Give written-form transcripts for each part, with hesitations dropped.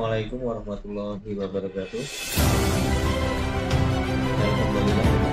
Assalamualaikum warahmatullahi wabarakatuh. Dan kembali lagi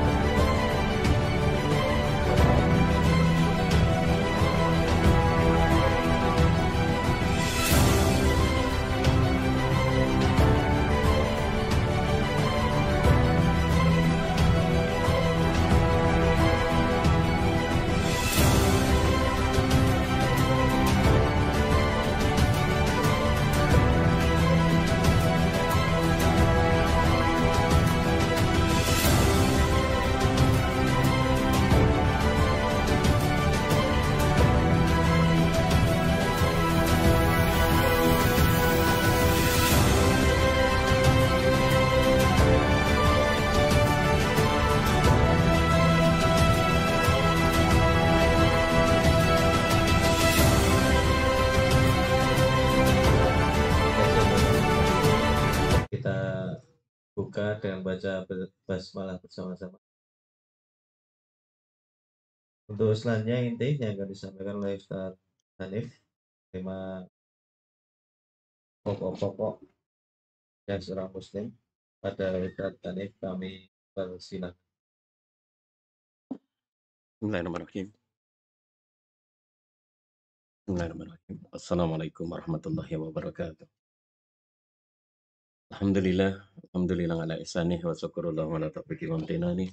kita buka dengan baca basmalah bersama-sama. Untuk selanjutnya inti yang akan disampaikan oleh Ustaz Hanif, tema pokok-pokok yang seorang muslim. Pada Ustaz Hanif kami persilakan. Bismillahirrahmanirrahim. Bismillahirrahmanirrahim. Assalamualaikum warahmatullahi wabarakatuh. Alhamdulillah ala ihsanih wa syukurullah ala taufiqi wa amtinani.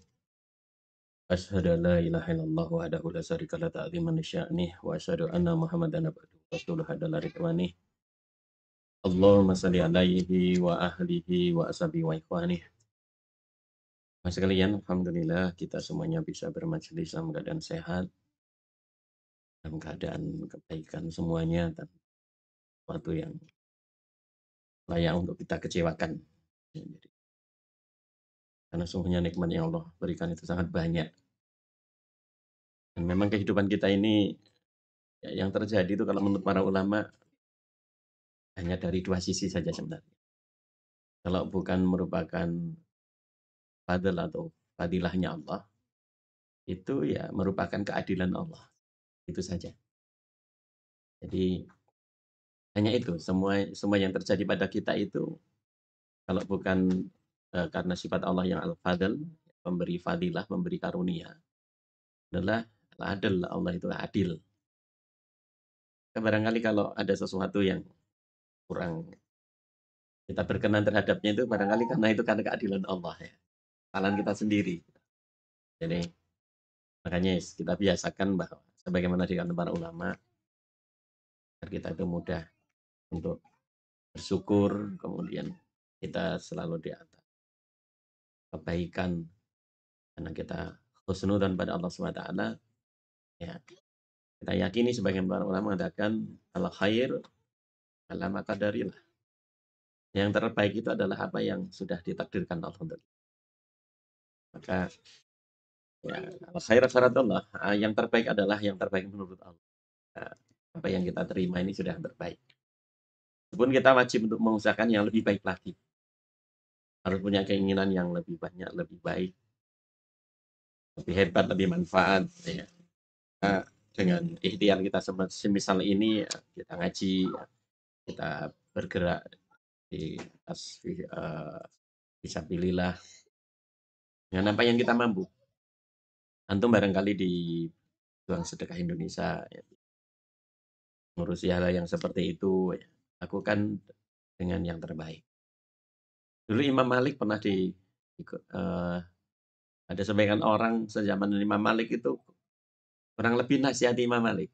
Asyhadu an la ilaha illallah wahdahu la syarika la ta'ziman li sya'nih wa asyhadu anna Muhammadan abduhu wa rasuluhu adalah ridwanih. Allahumma salli alaihi wa ahlihi wa ashabihi wa ikhwanih. Mas sekalian, alhamdulillah kita semuanya bisa bermajelis dalam keadaan sehat, dalam keadaan kebaikan semuanya, dan sesuatu yang layak untuk kita kecewakan. Jadi, karena sungguhnya nikmat yang Allah berikan itu sangat banyak. Dan memang kehidupan kita ini yang terjadi itu kalau menurut para ulama hanya dari dua sisi saja sebenarnya. Kalau bukan merupakan fadl atau fadilahnya Allah, itu ya merupakan keadilan Allah. Itu saja. Jadi hanya itu, semua yang terjadi pada kita itu kalau bukan karena sifat Allah yang al-fadl, memberi fadilah, memberi karunia, adalah adil, Allah itu adil. Barangkali kalau ada sesuatu yang kurang kita berkenan terhadapnya itu barangkali karena keadilan Allah ya. Kesalahan kita sendiri. Jadi makanya kita biasakan bahwa sebagaimana dikatakan para ulama, agar kita itu mudah untuk bersyukur, kemudian kita selalu di atas kebaikan karena kita husnudzan pada Allah SWT. Ya, kita yakini sebagian para ulama mengatakan al khair ala maqdarilah. Yang terbaik itu adalah apa yang sudah ditakdirkan Allah untuk kita. Maka ya, al khair syaratullah, yang terbaik adalah yang terbaik menurut Allah. Nah, apa yang kita terima ini sudah terbaik. Meskipun kita wajib untuk mengusahakan yang lebih baik lagi. Harus punya keinginan yang lebih banyak, lebih baik, lebih hebat, lebih manfaat. Ya. Nah, dengan ikhtiar kita semisal ini, kita ngaji, kita bergerak di atas fisabilillah dengan apa yang kita mampu. Antum barangkali di Juang Sedekah Indonesia ya, ngurusi hal yang seperti itu ya, lakukan dengan yang terbaik. Dulu Imam Malik pernah ada sebagian orang sejaman Imam Malik itu kurang lebih nasihati Imam Malik.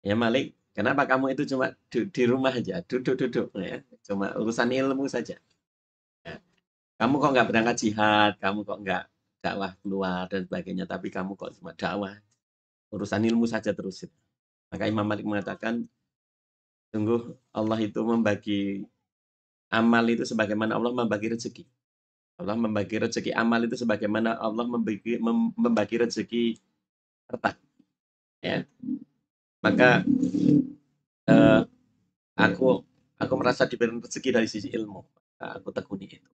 Ya Malik, kenapa kamu itu cuma di rumah aja, duduk ya, cuma urusan ilmu saja. Ya. Kamu kok nggak berangkat jihad, kamu kok nggak dakwah keluar dan sebagainya, tapi kamu kok cuma dakwah, urusan ilmu saja terus. Maka Imam Malik mengatakan, sungguh Allah itu membagi amal itu sebagaimana Allah membagi rezeki. Allah membagi rezeki amal itu sebagaimana Allah membagi rezeki harta. Ya. Maka aku merasa diberi rezeki dari sisi ilmu. Aku tekuni itu.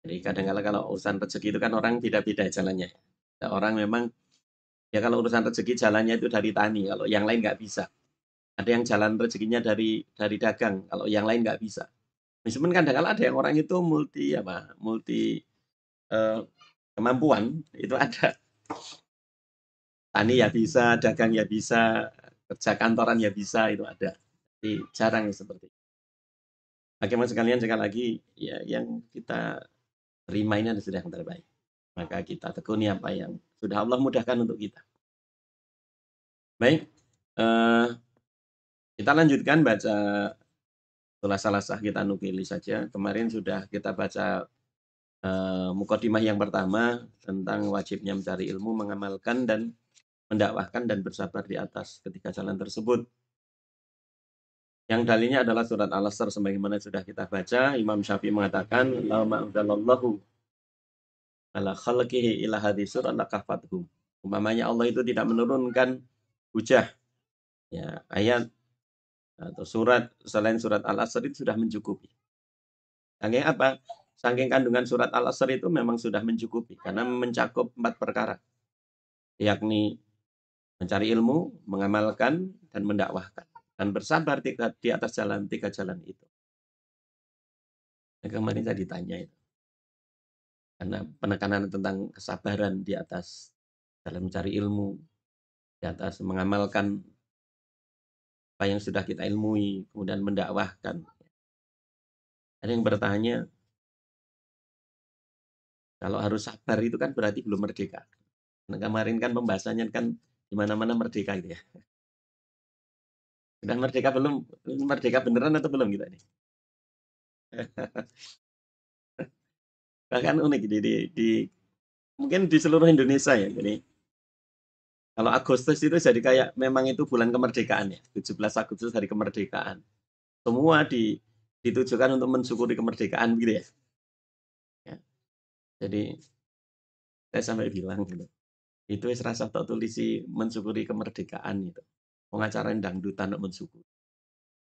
Jadi kadang-kadang kalau urusan rezeki itu kan orang beda-beda jalannya. Ada orang memang ya kalau urusan rezeki jalannya itu dari tani, kalau yang lain nggak bisa. Ada yang jalan rezekinya dari dagang, kalau yang lain nggak bisa. Meskipun kadang-kala ada yang orang itu multi kemampuan, itu ada. Tani ya bisa, dagang ya bisa, kerja kantoran ya bisa, itu ada. Tapi jarang yang seperti itu. Bagaimana sekalian sekali lagi, ya yang kita terima ini adalah sudah yang terbaik. Maka kita tekuni apa yang sudah Allah mudahkan untuk kita. Baik, eh, kita lanjutkan baca salah kita nukili saja. Kemarin sudah kita baca mukadimah yang pertama tentang wajibnya mencari ilmu, mengamalkan dan mendakwahkan dan bersabar di atas ketiga jalan tersebut. Yang dalilnya adalah surat Al-Asr sebagaimana sudah kita baca. Imam Syafi'i mengatakan, "La ma'udallahu ala khalqihi ila hadhihi surat lakafathum." Umpamanya Allah itu tidak menurunkan hujah, ya, ayat atau surat selain surat Al-Asr itu sudah mencukupi. Saking apa? Saking kandungan surat Al-Asr itu memang sudah mencukupi karena mencakup 4 perkara, yakni mencari ilmu, mengamalkan, dan mendakwahkan. Dan bersabar di atas tiga jalan itu. Nah, kemarin saya ditanya itu. Karena penekanan tentang kesabaran di atas dalam mencari ilmu, di atas mengamalkan apa yang sudah kita ilmui, kemudian mendakwahkan. Ada yang bertanya, kalau harus sabar itu kan berarti belum merdeka. Nah, kemarin kan pembahasannya kan di mana-mana merdeka itu ya. Sudah merdeka belum? Merdeka beneran atau belum kita ini? Bahkan unik mungkin di seluruh Indonesia ya. Jadi kalau Agustus itu jadi kayak memang itu bulan kemerdekaan ya. 17 Agustus hari kemerdekaan. Semua ditujukan untuk mensyukuri kemerdekaan gitu ya. Ya. Jadi saya sampai bilang gitu. Itu serasa tak tulisi mensyukuri kemerdekaan itu. Pengacara dangdutan untuk mensyukuri.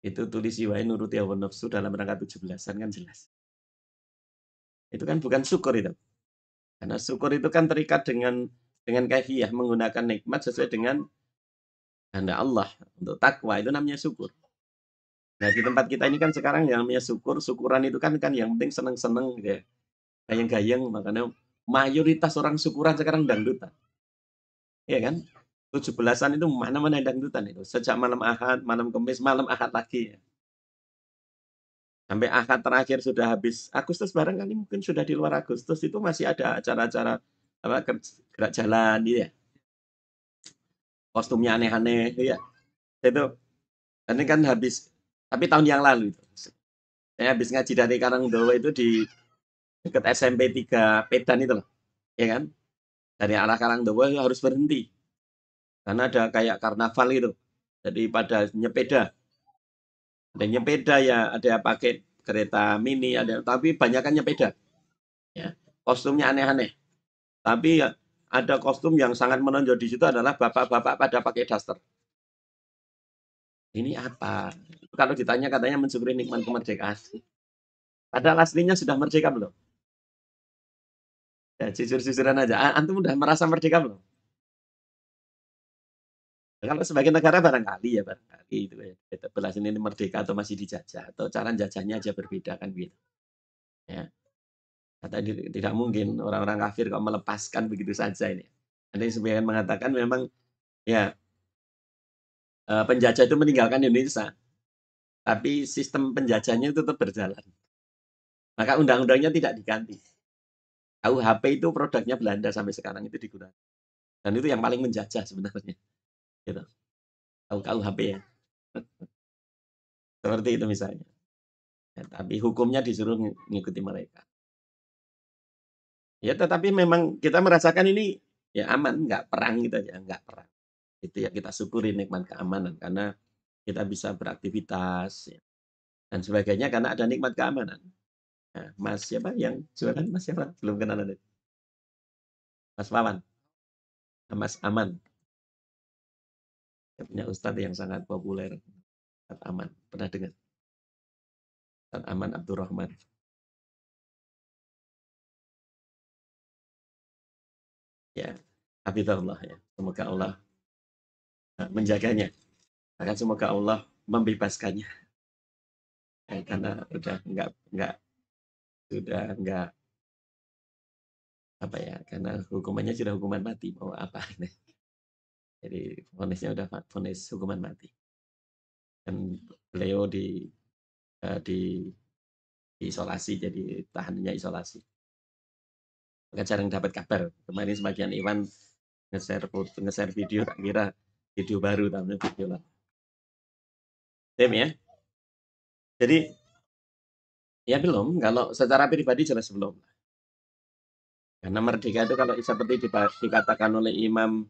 Itu tulisi wae nuruti hawa nafsu dalam rangka 17-an kan jelas. Itu kan bukan syukur itu. Karena syukur itu kan terikat dengan kaifiyah menggunakan nikmat sesuai dengan kehendak Allah. Untuk takwa itu namanya syukur. Nah, di tempat kita ini kan sekarang yang namanya syukuran itu kan yang penting seneng-seneng gitu ya. Gayeng-gayeng, makanya mayoritas orang syukuran sekarang dangdutan. Iya kan? 17-an itu mana-mana dangdutan itu. Sejak malam Ahad, malam Kamis, malam Ahad lagi. Ya. Sampai Ahad terakhir sudah habis. Agustus barangkali mungkin sudah di luar Agustus itu masih ada acara-acara gerak jalan gitu ya. Kostumnya aneh-aneh gitu ya. Itu ini kan habis tapi tahun yang lalu itu. Saya habis ngaji dari Karangdowo itu di dekat SMP 3 Pedan itu loh. Ya kan? Dari arah Karangdowo harus berhenti. Karena ada kayak karnaval itu. Jadi pada nyepeda. Ada nyepeda ya, ada yang pakai kereta mini, ada tapi banyak kan nyepeda. Ya. Kostumnya aneh-aneh. Tapi ya, ada kostum yang sangat menonjol di situ adalah bapak-bapak pada pakai daster. Ini apa? Kalau ditanya katanya mensyukuri nikmat kemerdekaan. Padahal aslinya sudah merdeka belum? Ya, jujur-jujuran aja. Antum udah merasa merdeka belum? Kalau sebagai negara barangkali ya barangkali itu ya. Kita belas ini merdeka atau masih dijajah atau cara jajahnya aja berbeda kan gitu. Ya. Kata tidak mungkin orang-orang kafir kok melepaskan begitu saja ini. Ada yang sebagian mengatakan memang ya penjajah itu meninggalkan Indonesia, tapi sistem penjajahnya itu tetap berjalan. Maka undang-undangnya tidak diganti. KUHP itu produknya Belanda sampai sekarang itu digunakan. Dan itu yang paling menjajah sebenarnya. Gitu. KUHP ya. Seperti itu misalnya. Ya, tapi hukumnya disuruh mengikuti mereka. Ya, tetapi memang kita merasakan ini ya aman, nggak perang gitu ya, nggak perang. Itu ya kita syukuri nikmat keamanan karena kita bisa beraktivitas ya, dan sebagainya karena ada nikmat keamanan. Nah, Mas siapa yang jualan? Mas siapa? Belum kenal ada. Mas Wawan, Mas Aman. Dia punya ustadz yang sangat populer. Ustadz Aman. Pernah dengar? Ustadz Aman Abdurrahman. Ya, hafizahullah ya. Semoga Allah menjaganya. Maka semoga Allah membebaskannya. Karena sudah enggak apa ya, karena hukumannya sudah hukuman mati, mau apa. Jadi vonisnya udah vonis hukuman mati. Dan beliau diisolasi, jadi tahanannya isolasi. Maka jarang dapat kabar. Kemarin sebagian Iwan nge-share video, tak kira video baru, tapi video lah. Dem ya. Jadi ya belum, kalau secara pribadi jelas belum. Karena merdeka itu kalau seperti dikatakan oleh Imam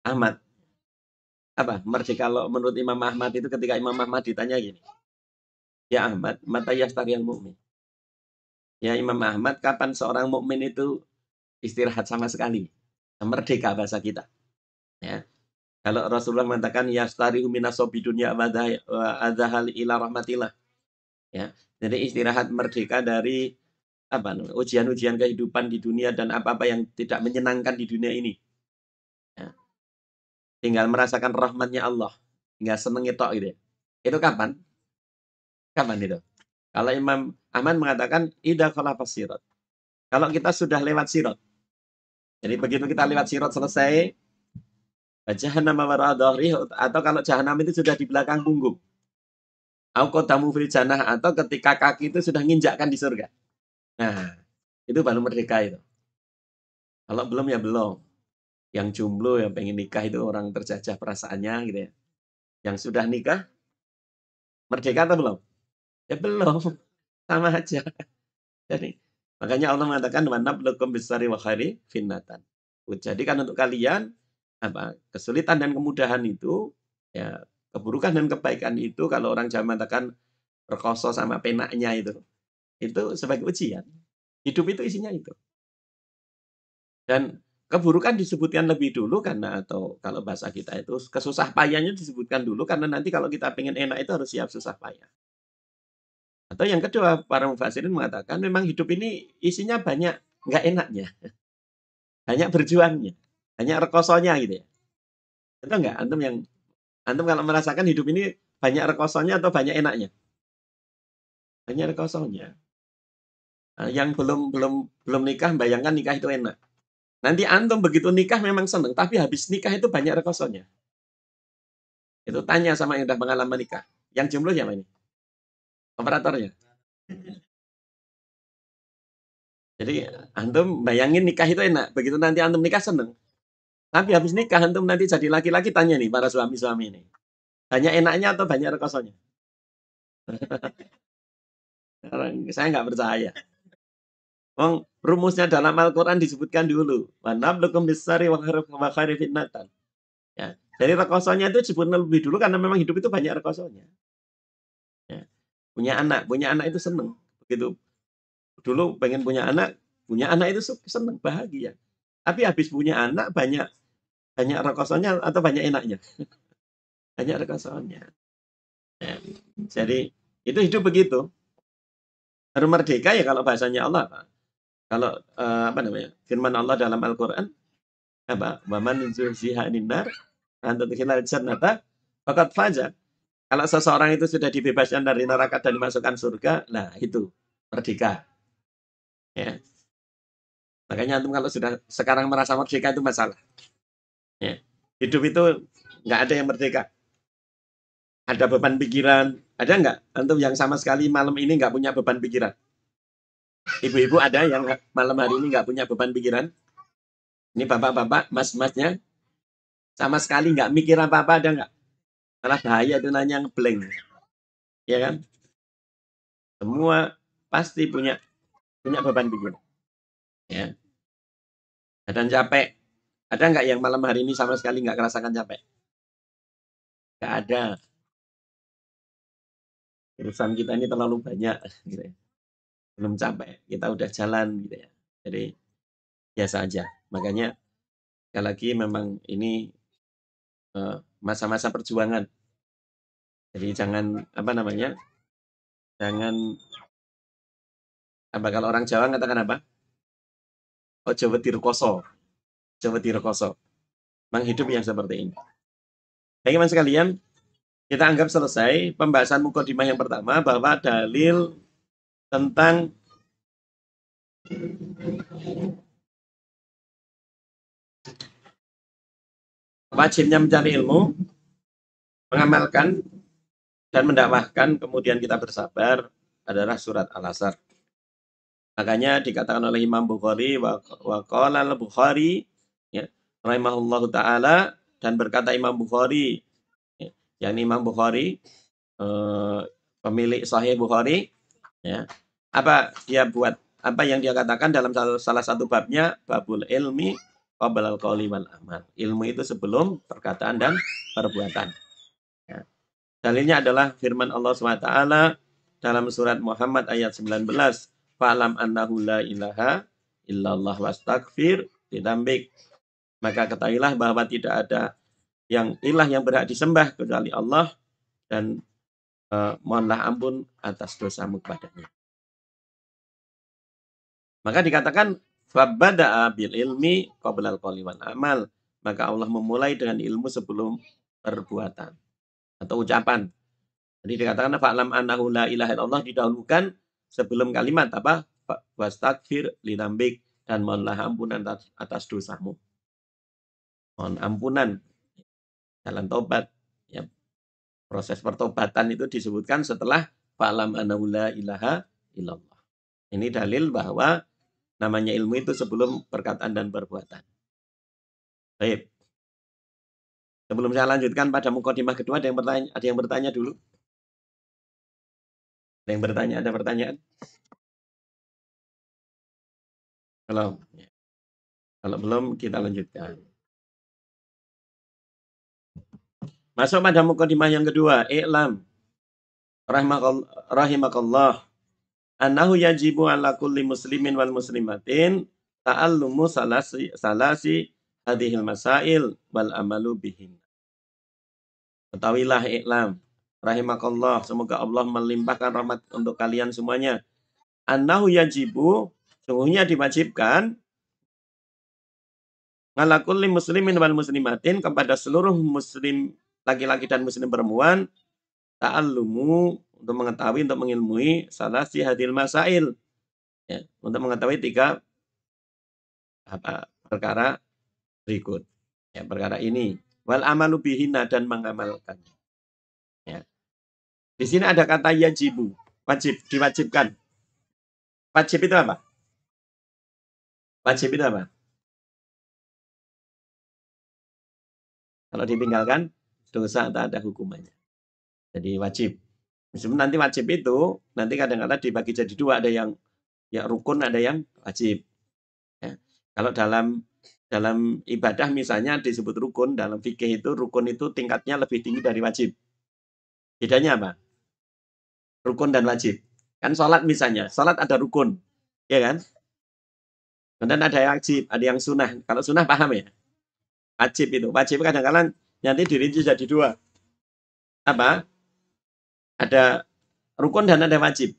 Ahmad, apa merdeka kalau menurut Imam Ahmad itu ketika Imam Ahmad ditanya gini, ya Ahmad, mata yastariyal mu'min. Ya Imam Ahmad, kapan seorang mukmin itu istirahat sama sekali? Merdeka bahasa kita. Ya. Kalau Rasulullah mengatakan yastarihu minasobi dunya wa adzahal ila rahmatillah. Ya. Jadi istirahat merdeka dari ujian-ujian kehidupan di dunia dan apa-apa yang tidak menyenangkan di dunia ini. Ya. Tinggal merasakan rahmatnya Allah. Tinggal seneng itu gitu ya. Itu kapan? Kapan itu? Kalau Imam Ahmad mengatakan idza khalafas sirat. Kalau kita sudah lewat sirat. Jadi begitu kita lewat sirat selesai, jahannam wara dhahri, atau kalau jahanam itu sudah di belakang punggung. Au qadamu fil jannah, atau ketika kaki itu sudah nginjakkan di surga. Nah, itu baru merdeka itu. Kalau belum ya belum. Yang jomblo yang pengen nikah itu orang terjajah perasaannya gitu ya. Yang sudah nikah merdeka atau belum? Ya belum. Sama aja. Jadi makanya Allah mengatakan wa nablukum bisari wa khairi finnatan. Jadi kan untuk kalian kesulitan dan kemudahan itu ya, keburukan dan kebaikan itu kalau orang Jawa mengatakan rekoso sama penaknya itu sebagai ujian. Hidup itu isinya itu. Dan keburukan disebutkan lebih dulu karena, atau kalau bahasa kita itu kesusah payahnya disebutkan dulu karena nanti kalau kita pengen enak itu harus siap susah payah. Atau yang kedua, para mufassirin mengatakan memang hidup ini isinya banyak nggak enaknya, banyak berjuangnya, banyak rekosonya gitu ya. Itu enggak? Antum kalau merasakan hidup ini banyak rekosonya atau banyak enaknya? Banyak rekosonya. Nah, yang belum nikah, bayangkan nikah itu enak. Nanti antum begitu nikah memang seneng, tapi habis nikah itu banyak rekosonya. Itu tanya sama yang udah pengalaman nikah. Yang jomblo siapa ini? Operatornya. Jadi antum bayangin nikah itu enak, begitu nanti antum nikah seneng. Tapi habis nikah antum nanti jadi laki-laki, tanya nih para suami-suami ini. Banyak enaknya atau banyak rekosonya? Saya nggak percaya. Rumusnya dalam Al-Quran disebutkan dulu. Wa nablukum bisari wa khairi fitnatan. Ya. Jadi rekosonya itu disebut lebih dulu karena memang hidup itu banyak rekosonya. Ya. Punya anak itu seneng. Begitu dulu pengen punya anak itu seneng, bahagia. Tapi habis punya anak banyak rekosonya atau banyak enaknya? Banyak rekosonya. Ya. Jadi itu hidup begitu. Baru merdeka ya kalau bahasanya Allah. Kalau firman Allah dalam Al-Quran waman zuhziha 'anil nar an tudkhilal jannata faqad faza. Kalau seseorang itu sudah dibebaskan dari neraka dan dimasukkan surga, nah itu merdeka. Ya. Makanya antum kalau sudah sekarang merasa merdeka itu masalah. Ya. Hidup itu nggak ada yang merdeka. Ada beban pikiran, ada nggak? Antum yang sama sekali malam ini nggak punya beban pikiran? Ibu-ibu ada yang malam hari ini nggak punya beban pikiran? Ini bapak-bapak, mas-masnya, sama sekali nggak mikir apa-apa, ada nggak? Malah bahaya itu nanya ngeblank. Ya kan? Semua pasti punya beban pikiran. Ya. Dan capek. Ada nggak yang malam hari ini sama sekali nggak merasakan capek? Nggak ada. Urusan kita ini terlalu banyak. Gitu ya. Belum capek. Kita udah jalan. Gitu ya. Jadi biasa aja. Makanya sekali lagi memang ini masa-masa perjuangan. Jadi jangan jangan kalau orang Jawa katakan apa? Ojo wedi rekoso. Ojo wedi rekoso. Memang hidup yang seperti ini. Bagaimana sekalian? Kita anggap selesai pembahasan mukadimah yang pertama bahwa dalil tentang wajibnya mencari ilmu, mengamalkan dan mendakwahkan, kemudian kita bersabar adalah surat Al-Asr. Makanya dikatakan oleh Imam Bukhari wa qala al-Bukhari ya, rahimahullahu taala, dan berkata Imam Bukhari ya, yakni Imam Bukhari pemilik Sahih Bukhari ya. Apa dia buat, apa yang dia katakan dalam salah satu babnya, babul ilmi qabla al-qauli wal amal. Ilmu itu sebelum perkataan dan perbuatan. Ya. Dalilnya adalah firman Allah SWT dalam surat Muhammad ayat 19. Fa'lam annahu la ilaha illallah wastaghfir lidambik. Maka ketahuilah bahwa tidak ada yang ilah yang berhak disembah kecuali Allah, dan mohonlah ampun atas dosamu kepadanya. Maka dikatakan fabada'a bil ilmi qabla al-qauli wal amal. Maka Allah memulai dengan ilmu sebelum perbuatan atau ucapan. Jadi dikatakan fa'lam annahu la ilaha illallah didahulukan sebelum kalimat apa? Wastaghfir lidambik, dan mohonlah ampunan atas dosamu. Mohon ampunan, jalan tobat. Ya, proses pertobatan itu disebutkan setelah fa'lam annahu la ilaha illallah. Ini dalil bahwa namanya ilmu itu sebelum perkataan dan perbuatan. Baik. Sebelum saya lanjutkan pada mukadimah kedua, ada yang bertanya dulu? Ada yang bertanya? Ada pertanyaan? Kalau belum, kita lanjutkan. Masuk pada mukadimah yang kedua. I'lam rahimakallah annahu yajibu ala kulli muslimin wal muslimatin ta'allumu salasi hadhil masail wal amalu bihin. Ketahuilah i'lam rahimakallah, semoga Allah melimpahkan rahmat untuk kalian semuanya. Annahu yajibu, sungguhnya diwajibkan, ala kulli muslimin wal muslimatin, kepada seluruh muslim laki-laki dan muslim perempuan, ta'allumu, untuk mengetahui, untuk mengilmui salasi hadil masail, ya, untuk mengetahui 3 perkara berikut. Ya, perkara ini wal amalu bihina, dan mengamalkan. Ya. Di sini ada kata yajibu, wajib, diwajibkan. Wajib itu apa? Wajib itu apa? Kalau ditinggalkan dosa atau ada hukumannya. Jadi wajib. Meskipun nanti wajib itu nanti kadang-kadang dibagi jadi 2, ada yang ya rukun, ada yang wajib. Ya. Kalau dalam ibadah misalnya disebut rukun, dalam fikih itu rukun itu tingkatnya lebih tinggi dari wajib. Bedanya apa? Rukun dan wajib. Kan sholat misalnya, sholat ada rukun, ya kan? Dan ada yang wajib, ada yang sunnah. Kalau sunnah paham ya? Wajib itu. Wajib kadang-kadang nanti dirinci jadi 2. Apa? Ada rukun dan ada wajib.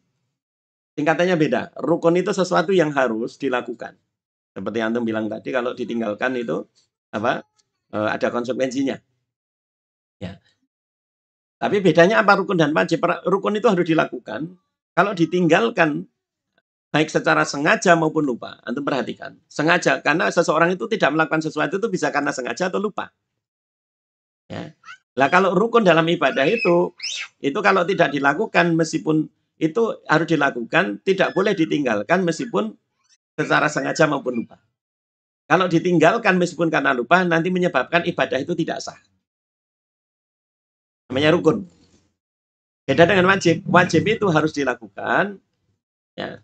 Tingkatannya beda. Rukun itu sesuatu yang harus dilakukan. Seperti yang antum bilang tadi, kalau ditinggalkan itu apa? Ada konsekuensinya. Ya. Tapi bedanya apa rukun dan wajib? Rukun itu harus dilakukan. Kalau ditinggalkan, baik secara sengaja maupun lupa. Antum perhatikan. Sengaja, karena seseorang itu tidak melakukan sesuatu itu bisa karena sengaja atau lupa. Ya. Lah kalau rukun dalam ibadah itu kalau tidak dilakukan, meskipun itu harus dilakukan, tidak boleh ditinggalkan meskipun secara sengaja maupun lupa. Kalau ditinggalkan meskipun karena lupa, nanti menyebabkan ibadah itu tidak sah. Namanya rukun. Beda dengan wajib. Wajib itu harus dilakukan. Ya.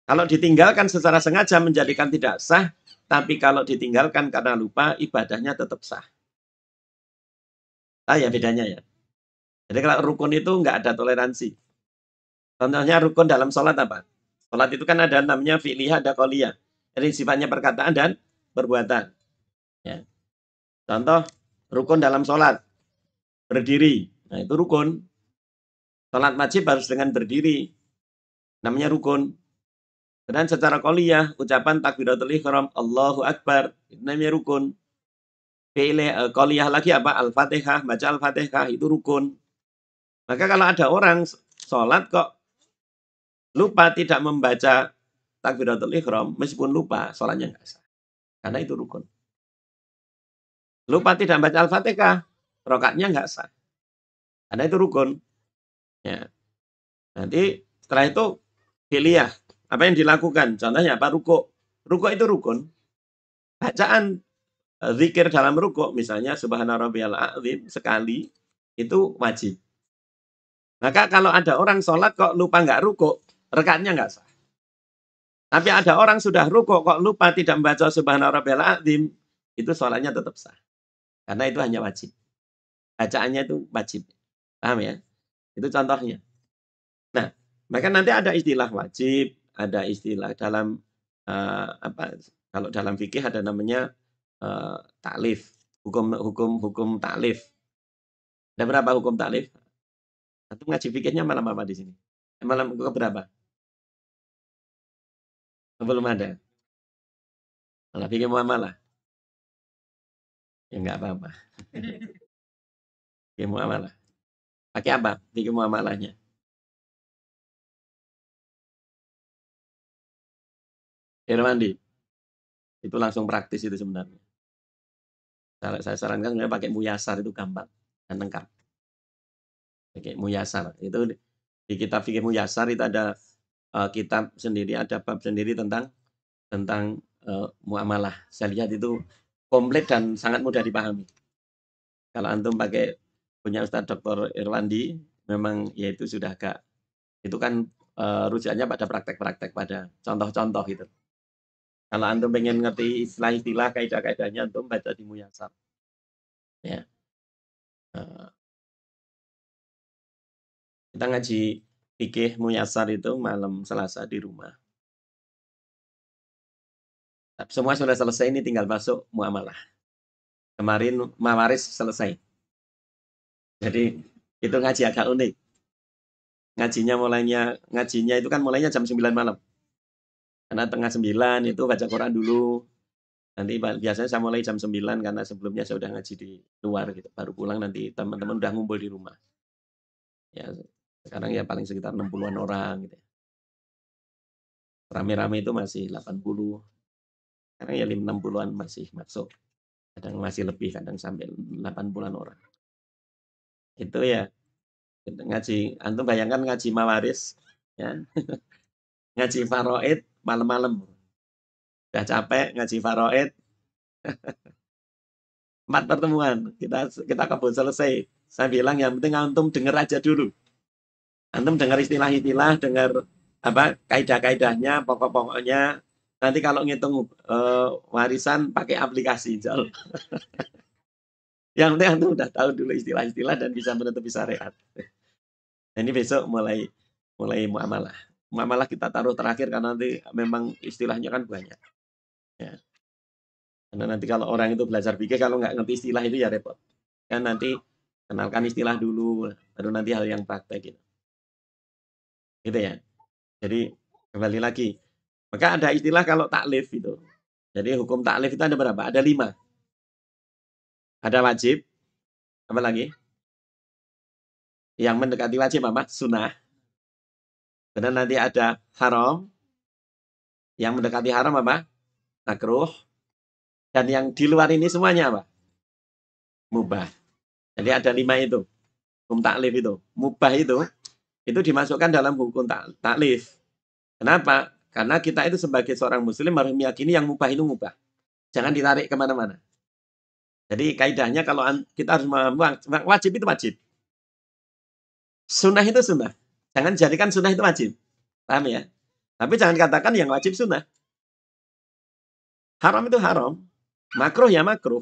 Kalau ditinggalkan secara sengaja menjadikan tidak sah, tapi kalau ditinggalkan karena lupa, ibadahnya tetap sah. Ya bedanya ya. Jadi kalau rukun itu nggak ada toleransi. Contohnya rukun dalam sholat apa? Sholat itu kan ada namanya fi'liyah, ada qauliyah. Jadi sifatnya perkataan dan perbuatan. Ya. Contoh rukun dalam sholat, berdiri. Nah itu rukun. Sholat wajib harus dengan berdiri. Namanya rukun. Dan secara qauliyah, ucapan takbiratul ihram, Allahu Akbar, itu namanya rukun. Qauliyah lagi apa? Al-Fatihah, baca Al-Fatihah, itu rukun. Maka kalau ada orang sholat kok lupa tidak membaca takbiratul ihram, meskipun lupa, sholatnya nggak sah. Karena itu rukun. Lupa tidak baca Al-Fatihah, rokatnya nggak sah. Karena itu rukun. Ya. Nanti setelah itu hiliyah. Apa yang dilakukan? Contohnya apa? Ruko. Ruko itu rukun. Bacaan zikir dalam ruko, misalnya Subhana Rabbiyal A'zim sekali, itu wajib. Maka kalau ada orang sholat kok lupa nggak ruko, rekatnya nggak sah. Tapi ada orang sudah ruko kok lupa tidak membaca Subhana Rabbiyal A'zim, itu sholatnya tetap sah. Karena itu hanya wajib. Bacaannya itu wajib. Paham ya? Itu contohnya. Nah, maka nanti ada istilah wajib, ada istilah dalam apa? Kalau dalam fikih ada namanya taklif, hukum taklif. Ada berapa hukum taklif? Atau ngaji fikihnya malam apa di sini? Malam ke berapa? Belum ada. Malah fikih muamalah. Ya enggak apa-apa. Fikih muamalah. Pakai apa fikih muamalahnya? Irwandi. Itu langsung praktis itu sebenarnya. Saya sarankan sebenarnya pakai muyasar itu gampang dan lengkap. Pakai muyasar. Itu di kitab fikih muyasar itu ada kitab sendiri, ada bab sendiri tentang muamalah. Saya lihat itu komplit dan sangat mudah dipahami. Kalau antum pakai punya Ustadz Dr. Irwandi, memang ya itu sudah agak, itu kan rujukannya pada praktek-praktek, pada contoh-contoh gitu. Kalau antum pengen ngerti istilah-istilah, kaidah-kaidahnya, antum baca di Muyasar. Ya. Kita ngaji fikih Muyasar itu malam Selasa di rumah. Semua sudah selesai, ini tinggal masuk muamalah. Kemarin mawaris selesai. Jadi itu ngaji agak unik. Ngajinya itu kan mulainya jam 9 malam. Karena tengah 9 itu baca Quran dulu. Nanti biasanya saya mulai jam 9 karena sebelumnya saya udah ngaji di luar gitu. Baru pulang nanti teman-teman udah ngumpul di rumah. Ya, sekarang ya paling sekitar 60-an orang gitu. Rame-rame itu masih 80. Sekarang ya 60-an masih masuk. Kadang masih lebih, kadang sampai 80-an orang. Itu ya ngaji, antum bayangkan ngaji mawaris ya. Ngaji faraid malam-malam. Udah capek ngaji faraid. 4 pertemuan. Kita kebun selesai. Saya bilang yang penting antum dengar aja dulu. Antum dengar istilah-istilah, dengar apa kaidah-kaidahnya, pokok-pokoknya. Nanti kalau ngitung warisan pakai aplikasi, Jal. Yang penting antum udah tahu dulu istilah-istilah dan bisa menutupi syariat. Nah, ini besok mulai muamalah. Muamalah kita taruh terakhir karena nanti memang istilahnya kan banyak. Ya. Karena nanti kalau orang itu belajar fikih kalau nggak ngerti istilah itu ya repot. Kan nanti kenalkan istilah dulu, baru nanti hal yang praktek gitu. Gitu ya. Jadi kembali lagi. Maka ada istilah kalau taklif itu. Jadi hukum taklif itu ada berapa? Ada 5. Ada wajib. Apa lagi? Yang mendekati wajib apa? Sunnah. Kemudian nanti ada haram. Yang mendekati haram apa? Makruh. Dan yang di luar ini semuanya apa? Mubah. Jadi ada 5 itu. Hukum taklif itu. Mubah itu dimasukkan dalam hukum taklif. Kenapa? Karena kita itu sebagai seorang muslim harus meyakini yang mubah itu mubah. Jangan ditarik kemana-mana. Jadi kaidahnya kalau kita harus wajib itu wajib. Sunnah itu sunnah. Jangan jadikan sunnah itu wajib. Paham ya? Tapi jangan katakan yang wajib sunnah. Haram itu haram. Makruh ya makruh.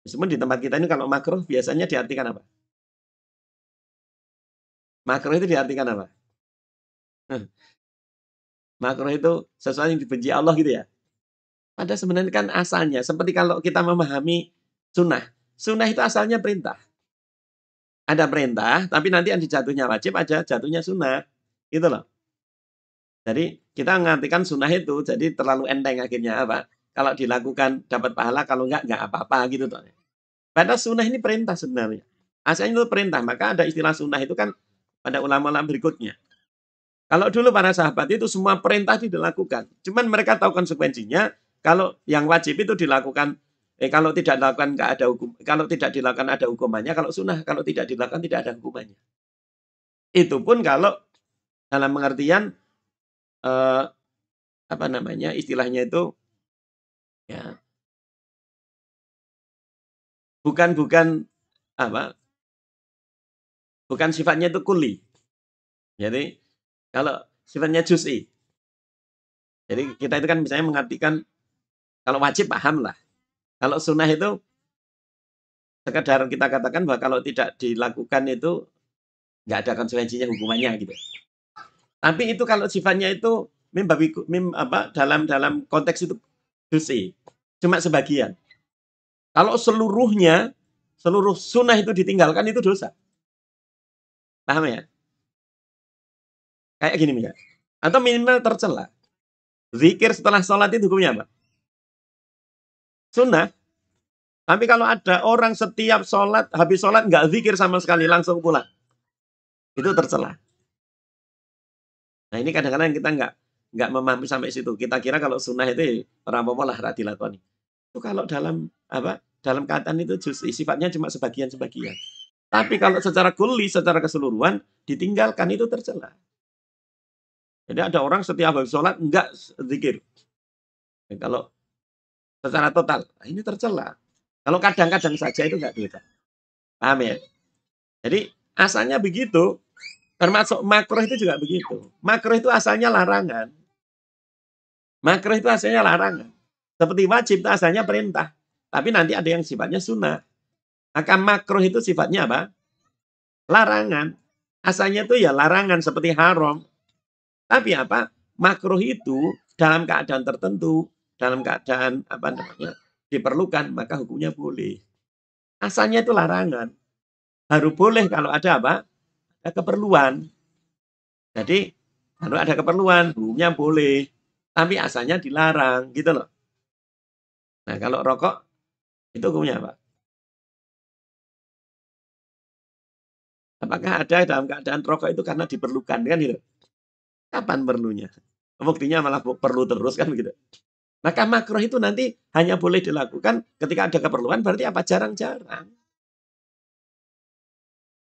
Meskipun di tempat kita ini kalau makruh biasanya diartikan apa? Makruh itu diartikan apa? Makruh itu sesuatu yang dibenci Allah gitu ya. Padahal sebenarnya kan asalnya, seperti kalau kita memahami sunnah. Sunnah itu asalnya perintah. Ada perintah, tapi nanti yang dijatuhnya wajib aja, jatuhnya sunnah. Gitu loh. Jadi kita mengartikan sunnah itu, jadi terlalu enteng akhirnya apa? Kalau dilakukan dapat pahala, kalau enggak apa-apa gitu. Padahal sunnah ini perintah sebenarnya. Asalnya itu perintah, maka ada istilah sunnah itu kan pada ulama-ulama berikutnya. Kalau dulu para sahabat itu semua perintah itu dilakukan. Cuman mereka tahu konsekuensinya, kalau yang wajib itu dilakukan, kalau tidak dilakukan nggak ada hukum, kalau tidak dilakukan ada hukumannya, kalau sunnah, kalau tidak dilakukan tidak ada hukumannya. Itu pun kalau dalam pengertian eh, apa namanya istilahnya itu ya bukan bukan apa bukan sifatnya itu kuli. Jadi kalau sifatnya juz'i. Jadi kita itu kan misalnya mengartikan kalau wajib paham lah. Kalau sunnah itu sekedar kita katakan bahwa kalau tidak dilakukan itu nggak ada konsekuensinya hukumannya gitu. Tapi itu kalau sifatnya itu dalam dalam konteks itu juz'i. Cuma sebagian. Kalau seluruhnya, seluruh sunnah itu ditinggalkan itu dosa. Paham ya? Kayak gini ya. Atau minimal tercela. Zikir setelah sholat itu hukumnya apa? Sunnah. Tapi kalau ada orang setiap sholat, habis sholat nggak zikir sama sekali, langsung pulang. Itu tercela. Nah ini kadang-kadang kita nggak memahami sampai situ. Kita kira kalau sunnah itu orang apa lah dilakoni. Itu kalau dalam apa? Dalam keadaan itu justru sifatnya cuma sebagian-sebagian. Tapi kalau secara kuli, secara keseluruhan ditinggalkan itu tercela. Jadi ada orang setiap habis sholat nggak zikir. Kalau secara total, ini tercela. Kalau kadang-kadang saja itu nggak dosa. Paham ya? Jadi asalnya begitu. Termasuk makruh itu juga begitu. Makruh itu asalnya larangan. Makruh itu asalnya larangan. Seperti wajib itu asalnya perintah. Tapi nanti ada yang sifatnya sunnah. Maka makruh itu sifatnya apa? Larangan. Asalnya itu ya larangan seperti haram. Tapi apa? Makruh itu dalam keadaan tertentu, dalam keadaan apa namanya diperlukan, maka hukumnya boleh. Asalnya itu larangan. Baru boleh kalau ada apa? Ada keperluan. Jadi kalau ada keperluan, hukumnya boleh. Tapi asalnya dilarang, gitu loh. Nah kalau rokok, itu hukumnya apa? Apakah ada dalam keadaan rokok itu karena diperlukan, kan gitu? Kapan perlunya? Buktinya malah perlu terus, kan begitu. Maka makruh itu nanti hanya boleh dilakukan ketika ada keperluan, berarti apa? Jarang-jarang.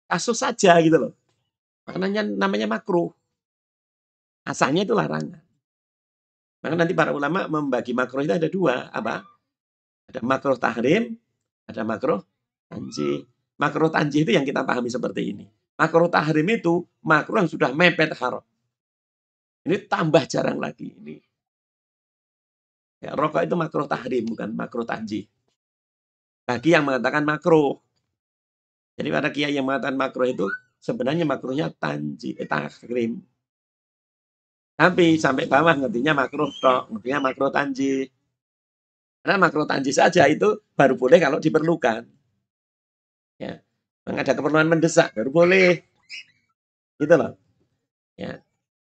Kasus saja gitu loh. Maknanya namanya makruh. Asalnya itu larangan. Maka nanti para ulama membagi makruh itu ada dua. Apa? Ada makruh tahrim, ada makruh tanjih. Makruh tanjih itu yang kita pahami seperti ini. Makruh tahrim itu makruh yang sudah mepet haram. Ini tambah jarang lagi. Ini ya, rokok itu makruh tahrim, bukan makruh tanjih. Bagi yang mengatakan makruh. Jadi pada kiai yang mengatakan makruh itu sebenarnya makruhnya tahrim. Tapi sampai bawah ngertinya makruh tok, ngertinya makruh tanjih. Karena makruh tanjih saja itu baru boleh kalau diperlukan. Ya. Ada keperluan mendesak baru boleh. Gitu loh. Ya,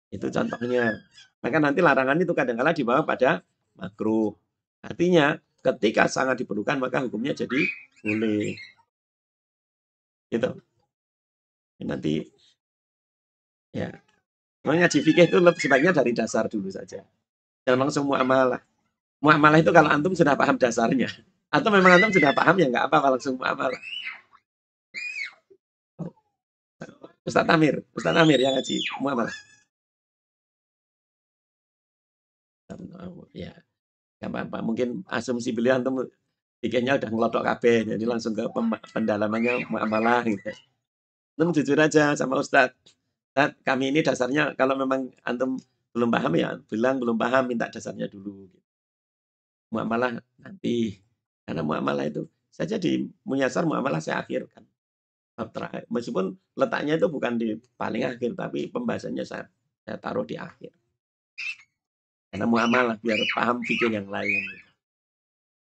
itu contohnya. Maka nanti larangan itu kadang-kala dibawa pada makruh. Artinya ketika sangat diperlukan maka hukumnya jadi boleh. Gitu. Nanti ya, ngaji fikih itu sebaiknya dari dasar dulu saja. Jangan langsung muamalah. Muamalah itu kalau antum sudah paham dasarnya. Atau memang antum sudah paham ya nggak apa-apa langsung muamalah. Ustaz Amir yang ngaji muamalah. Ya, nggak apa-apa. Mungkin asumsi beliau antum pikirnya udah ngelotok kabeh, jadi langsung ke pendalamannya muamalah gitu. Antum jujur aja sama Ustaz. Ustaz, kami ini dasarnya kalau memang antum belum paham ya, bilang belum paham, minta dasarnya dulu. Muamalah nanti. Karena muamalah itu saja di munyasar muamalah saya akhirkan. Terakhir. Meskipun letaknya itu bukan di paling akhir, tapi pembahasannya saya taruh di akhir. Karena muamalah biar paham fikih yang lain.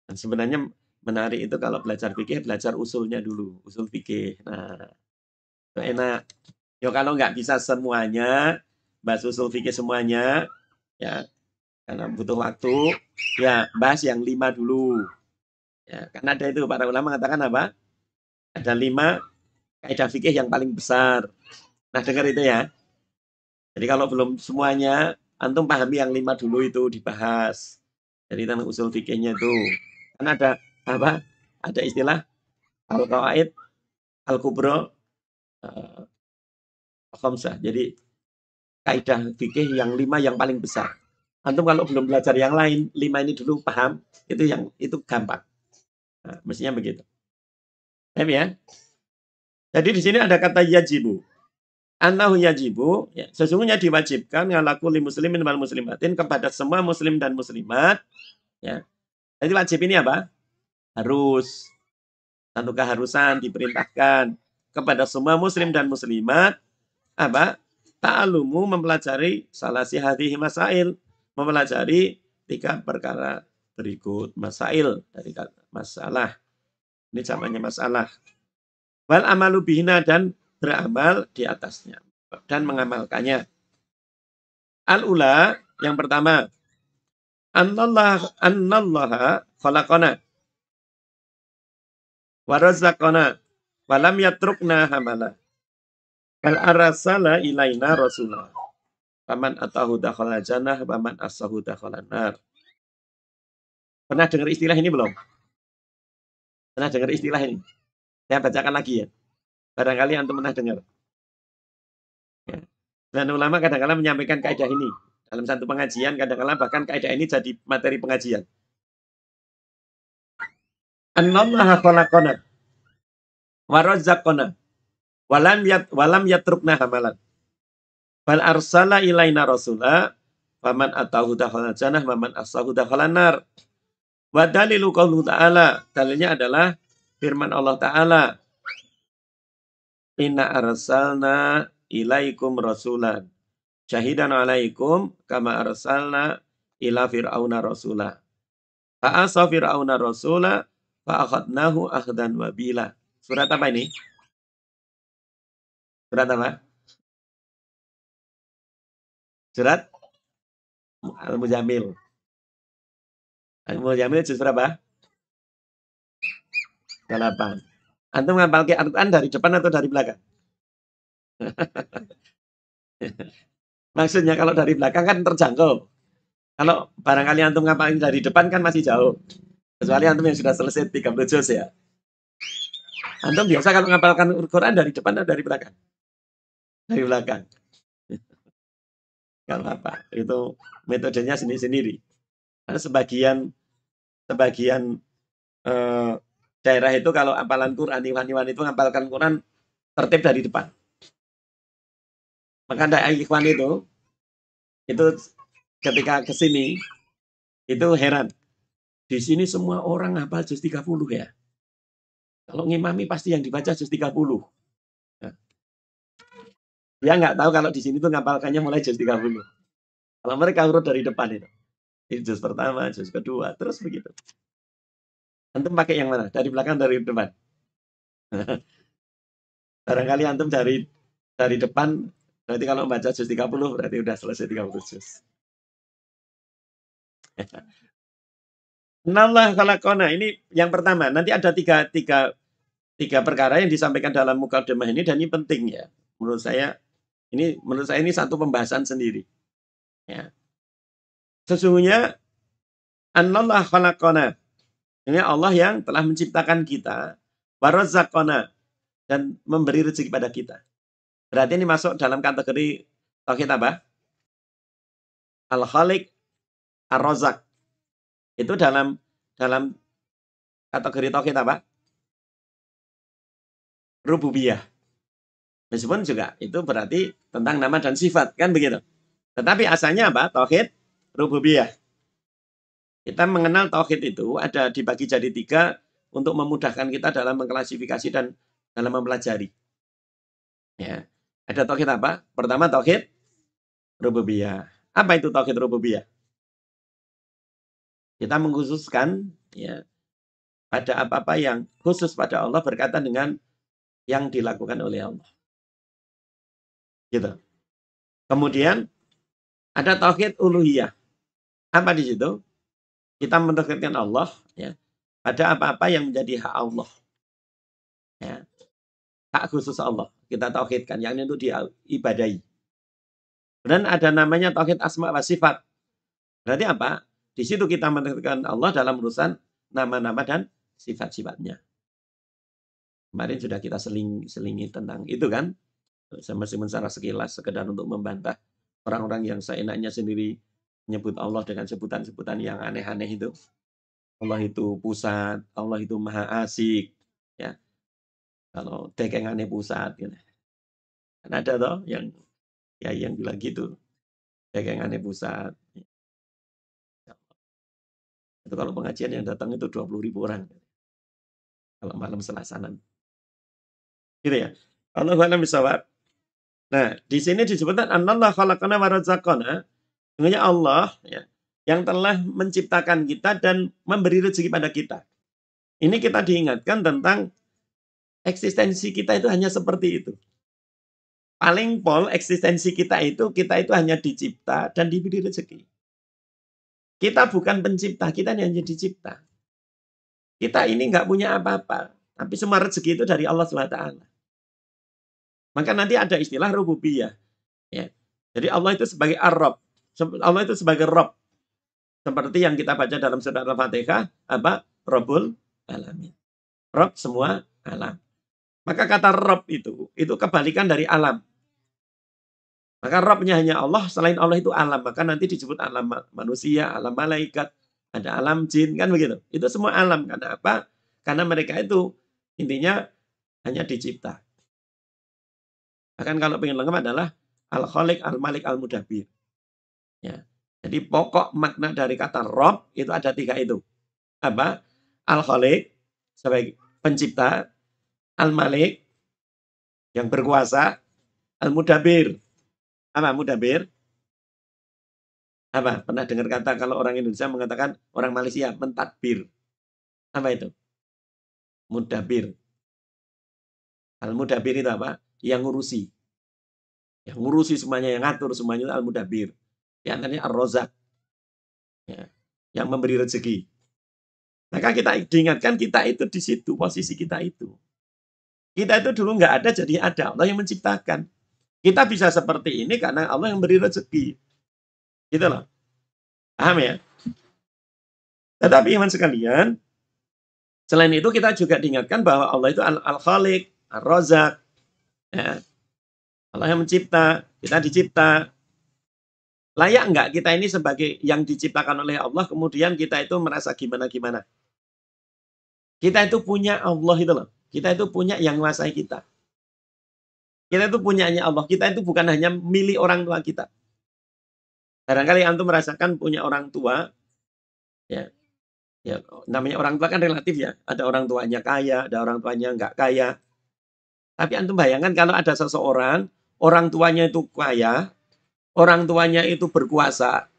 Dan sebenarnya menarik itu kalau belajar fikih, belajar usulnya dulu, usul fikih. Nah, itu enak. Ya kalau nggak bisa semuanya, bahas usul fikih semuanya, ya karena butuh waktu, ya bahas yang 5 dulu. Ya, karena ada itu para ulama mengatakan apa? Ada 5 kaidah fikih yang paling besar. Nah, dengar itu ya. Jadi kalau belum semuanya, antum pahami yang 5 dulu itu dibahas. Jadi tentang usul fikihnya itu. Kan ada apa? Ada istilah al-qawaid, al-kubro, khamsah. Jadi kaidah fikih yang 5 yang paling besar. Antum kalau belum belajar yang lain, 5 ini dulu paham, itu gampang. Nah, mestinya begitu. Paham ya? Jadi di sini ada kata yajibu. Annahu yajibu, ya, sesungguhnya diwajibkan ngalaku li muslimin wal muslimatin kepada semua muslim dan muslimat. Ya. Jadi wajib ini apa? Harus. Satu keharusan diperintahkan kepada semua muslim dan muslimat apa? Ta'alumu mempelajari salasi hadhihi masail, mempelajari 3 perkara berikut masail dari masalah. Ini namanya masalah. Wal amalu bihina dan beramal di atasnya dan mengamalkannya. Al-ula yang pertama, annallaha khalaqana wa razaqana wa lam yatrukna hamala. Bal arsala ilaina rasulah. Paman atahu dakhala jannah, paman asahu dakhala nar. Pernah dengar istilah ini belum? Pernah dengar istilah ini? Saya bacakan lagi ya. Barangkali antum pernah dengar. Ya. Dan ulama kadang-kadang menyampaikan kaidah ini. Dalam satu pengajian, kadang-kadang bahkan kaidah ini jadi materi pengajian. Annallaha khalaqana wa razzaqana walam yatrukna hamalan. Bal arsala ilaina rasula faman atahu dakhala jannah waman asahu dakhala nar. Wa dalilu qaulu ta'ala, dalilnya adalah firman Allah Ta'ala. Inna arsalna ilaikum rasulan syahidan alaikum kama arsalna ila fir'auna rasula. Fa'asa fir'auna rasula fa'akhadnahu akhdan wabila. Surat apa ini? Surat apa? Surat Al-Muzamil. Al-Muzamil juz berapa? 8. Antum ngapal Al-Quran dari depan atau dari belakang? Maksudnya kalau dari belakang kan terjangkau. Kalau barangkali antum ngapalin dari depan kan masih jauh. Kecuali antum yang sudah selesai 30 juz ya. Antum biasa kalau ngapalkan Al-Quran dari depan atau dari belakang? Dari belakang. Kalau apa? Itu metodenya sendiri-sendiri. Karena sebagian daerah itu kalau hafalan Quran, ikhwan-ikhwan itu ngapalkan Quran tertib dari depan. Maka ada ikhwan itu ketika ke sini itu heran. Di sini semua orang hafal juz 30 ya. Kalau ngimami pasti yang dibaca juz 30. Nah, dia nggak tahu kalau di sini tuh ngapalkannya mulai juz 30. Kalau mereka urut dari depan itu. Ini juz pertama, juz kedua, terus begitu. Antum pakai yang mana? Dari belakang, dari depan? Barangkali antum dari depan, berarti kalau membaca juz 30, berarti udah selesai 30 juz. Nallah khalaqona, ini yang pertama. Nanti ada tiga perkara yang disampaikan dalam mukadimah ini, dan ini penting ya. Menurut saya ini satu pembahasan sendiri. Ya. Sesungguhnya Annallah khalaqona. Ini Allah yang telah menciptakan kita, warazaqona, dan memberi rezeki pada kita. Berarti ini masuk dalam kategori tauhid apa? Al-Khaliq, Ar-Razaq. Itu dalam kategori tauhid apa? Rububiyah. Meskipun juga itu berarti tentang nama dan sifat, kan begitu. Tetapi asalnya apa? Tauhid rububiyah. Kita mengenal tauhid itu ada dibagi jadi 3 untuk memudahkan kita dalam mengklasifikasi dan dalam mempelajari. Ya. Ada tauhid apa? Pertama tauhid rububiyah. Apa itu tauhid rububiyah? Kita mengkhususkan ya pada apa-apa yang khusus pada Allah berkaitan dengan yang dilakukan oleh Allah. Gitu. Kemudian ada tauhid uluhiyah. Apa di situ? Kita mendekatkan Allah ya pada apa-apa yang menjadi hak Allah. Ya. hak khusus Allah. Kita tauhidkan, yang itu diibadahi. Dan ada namanya tauhid asma wa sifat. Berarti apa? Di situ kita menetapkan Allah dalam urusan nama-nama dan sifat-sifatnya. Kemarin sudah kita selingi tentang itu kan. Saya masih secara sekilas sekedar untuk membantah orang-orang yang seenaknya sendiri menyebut Allah dengan sebutan-sebutan yang aneh-aneh itu. Allah itu pusat, Allah itu maha asik. Ya, kalau tekengannya pusat. Gitu. Kan ada toh yang bilang gitu. Tekengannya pusat. Itu kalau pengajian yang datang itu 20.000 orang. Kalau malam Selasanan. Gitu ya. Allahu a'lam bishawab. Nah, di sini disebutkan annallahu khalaqana wa razaqana. Sebenarnya Allah ya, yang telah menciptakan kita dan memberi rezeki pada kita. Ini kita diingatkan tentang eksistensi kita itu hanya seperti itu. Paling pol eksistensi kita itu hanya dicipta dan diberi rezeki. Kita bukan pencipta, kita hanya dicipta. Kita ini nggak punya apa-apa, tapi semua rezeki itu dari Allah SWT. Maka nanti ada istilah rububiyah. Ya. Jadi Allah itu sebagai Ar-Rabb. Allah itu sebagai Rabb. Seperti yang kita baca dalam surat Al-Fatihah, apa? Rabbul Alamin. Rabb semua alam. Maka kata Rabb itu kebalikan dari alam. Maka Rabbnya hanya Allah, selain Allah itu alam. Maka nanti disebut alam manusia, alam malaikat, ada alam jin, kan begitu. Itu semua alam. Karena apa? Karena mereka itu intinya hanya dicipta. Bahkan kalau pengen lengkap adalah Al-Khaliq, Al-Malik, Al-Mudabbir. Ya. Jadi pokok makna dari kata Rabb itu ada 3 itu. Apa? Al-Khaliq sebagai pencipta, Al-Malik yang berkuasa, Al-Mudabbir. Apa Mudabbir? Apa? Pernah dengar kata kalau orang Indonesia mengatakan orang Malaysia mentadbir. Apa itu? Mudabbir. Al-Mudabbir itu apa? Yang ngurusi. Yang ngurusi semuanya, yang ngatur semuanya itu Al-Mudabbir. Di antaranya Ar-Razzaq. Ya, yang memberi rezeki. Maka kita diingatkan kita itu di situ, posisi kita itu. Kita itu dulu nggak ada, jadi ada. Allah yang menciptakan. Kita bisa seperti ini karena Allah yang beri rezeki. Gitu loh. Paham ya? Tetapi iman sekalian, selain itu kita juga diingatkan bahwa Allah itu Al-Khaliq, Ar-Razzaq. Ya. Allah yang mencipta, kita dicipta. Layak enggak kita ini sebagai yang diciptakan oleh Allah, kemudian kita itu merasa gimana-gimana? Kita itu punya Allah itu loh. Kita itu punya yang menguasai kita. Kita itu punyanya Allah. Kita itu bukan hanya milik orang tua kita. Barangkali antum merasakan punya orang tua, ya, namanya orang tua kan relatif ya. Ada orang tuanya kaya, ada orang tuanya enggak kaya. Tapi antum bayangkan kalau ada seseorang, orang tuanya itu kaya, orang tuanya itu berkuasa,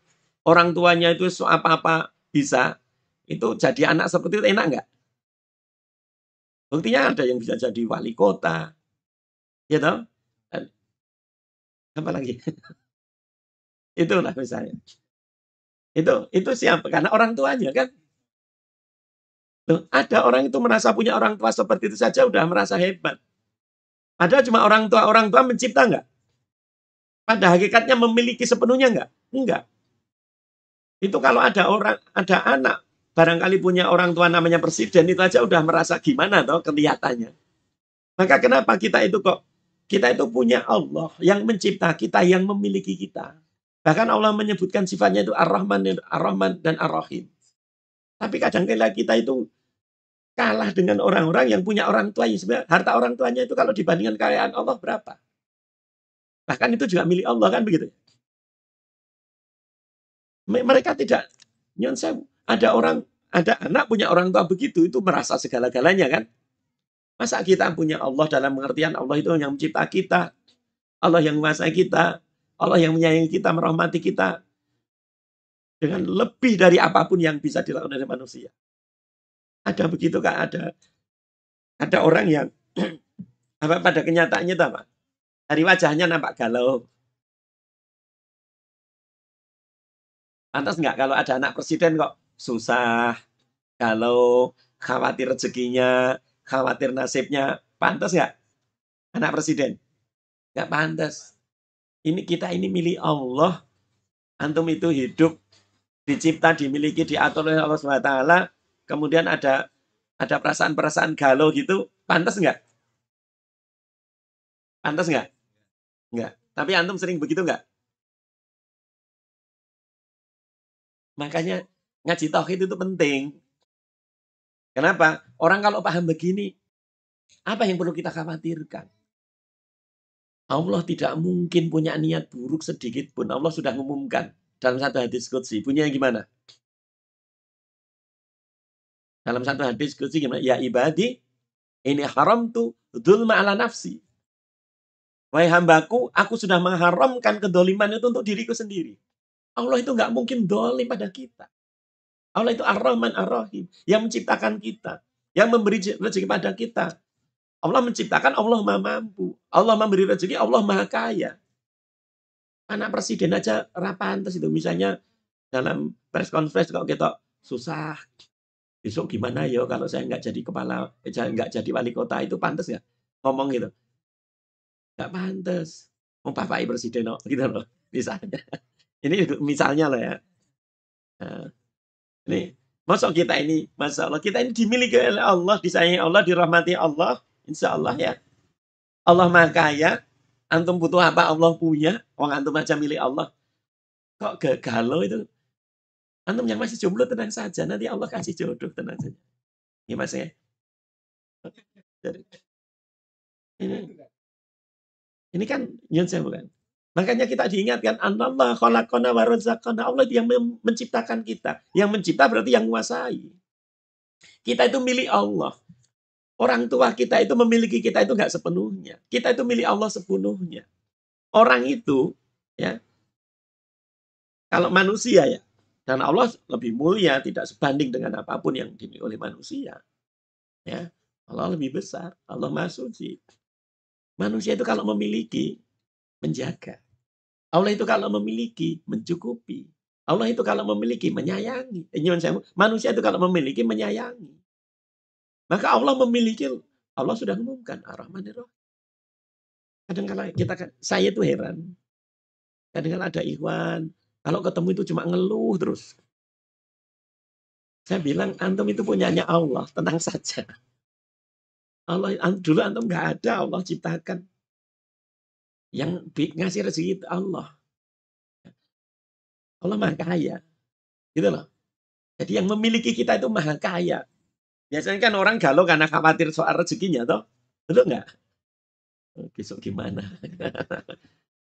orang tuanya itu apa-apa bisa, itu jadi anak seperti itu enak enggak? Buktinya ada yang bisa jadi wali kota, ya toh? Apa lagi? Itulah misalnya. Itu siapa? Karena orang tuanya kan. Loh, ada orang itu merasa punya orang tua seperti itu saja udah merasa hebat. Padahal cuma orang tua mencipta enggak? Pada hakikatnya memiliki sepenuhnya enggak? Enggak. Itu kalau ada anak barangkali punya orang tua namanya presiden, itu aja udah merasa gimana toh kelihatannya. Maka kenapa kita itu punya Allah yang mencipta kita, yang memiliki kita. Bahkan Allah menyebutkan sifatnya itu Ar-Rahman dan Ar-Rahim. Tapi kadang-kadang kita itu kalah dengan orang-orang yang punya orang tuanya. Sebenarnya harta orang tuanya itu kalau dibandingkan kekayaan Allah berapa? Bahkan itu juga milik Allah kan begitu. Mereka tidak nyonsep. Ada anak punya orang tua begitu, itu merasa segala-galanya kan. Masa kita punya Allah dalam pengertian Allah itu yang mencipta kita, Allah yang menguasai kita, Allah yang menyayangi kita, merahmati kita dengan lebih dari apapun yang bisa dilakukan oleh manusia. Ada begitu kan? Ada orang yang pada kenyataannya itu apa? Dari wajahnya nampak galau. Pantas nggak kalau ada anak presiden kok susah, galau, khawatir rezekinya, khawatir nasibnya, pantas nggak? Anak presiden. Nggak pantas. Kita ini milik Allah. Antum itu hidup, dicipta, dimiliki, diatur oleh Allah SWT. Kemudian ada perasaan-perasaan galau gitu. Pantas nggak? Pantas nggak? Nggak. Tapi antum sering begitu nggak? Makanya ngaji tauhid itu penting. Kenapa? Orang kalau paham begini, apa yang perlu kita khawatirkan? Allah tidak mungkin punya niat buruk sedikit pun. Allah sudah mengumumkan dalam satu hadis qudsi. Bunyinya gimana? Dalam satu hadis qudsi gimana? Ya ibadi, ini haram tuh dzulma ala nafsi. Wahai hambaku, aku sudah mengharamkan kedoliman itu untuk diriku sendiri. Allah itu nggak mungkin dolim pada kita. Allah itu Ar-Rahman Ar-Rahim. Yang menciptakan kita. Yang memberi rezeki pada kita. Allah menciptakan, Allah maha mampu. Allah memberi rezeki, Allah maha kaya. Anak presiden aja rapantes itu. Misalnya dalam press conference kalau kita susah. Besok gimana ya kalau saya nggak jadi nggak jadi wali kota, itu pantas nggak ngomong gitu? Nggak pantas. Mau papai presiden gitu loh. Misalnya. Ini misalnya lah ya. Nah, ini masuk kita ini, Masya Allah, kita ini dimiliki oleh Allah, disayangi Allah, dirahmati Allah, insya Allah ya. Allah maha kaya, antum butuh apa Allah punya, orang antum aja milik Allah. Kok galau itu? Antum yang masih jomblo tenang saja, nanti Allah kasih jodoh, tenang saja. Ini Mas ya. Jadi, ini kan nyunsnya bukan? Makanya kita diingatkan, Allah khalaqana wa razaqana. Allah yang menciptakan kita. Yang mencipta berarti yang menguasai. Kita itu milik Allah. Orang tua kita itu memiliki kita itu nggak sepenuhnya. Kita itu milik Allah sepenuhnya. Orang itu, ya, kalau manusia ya, dan Allah lebih mulia, tidak sebanding dengan apapun yang dimiliki oleh manusia. Ya, Allah lebih besar. Allah Maha Suci. Manusia itu kalau memiliki, menjaga. Allah itu kalau memiliki, mencukupi. Allah itu kalau memiliki, menyayangi. Manusia itu kalau memiliki, menyayangi. Maka Allah memiliki, Allah sudah mengumumkan Ar-Rahman Ar-Rahim. Kadang-kadang saya itu heran. Kadang-kadang ada ikhwan, kalau ketemu itu cuma ngeluh terus. Saya bilang, antum itu punyanya Allah, tenang saja. Allah dulu antum nggak ada, Allah ciptakan. Yang ngasih rezeki itu Allah. Allah maha kaya. Gitu loh. Jadi yang memiliki kita itu maha kaya. Biasanya kan orang galau karena khawatir soal rezekinya, toh? Betul nggak? Besok gimana?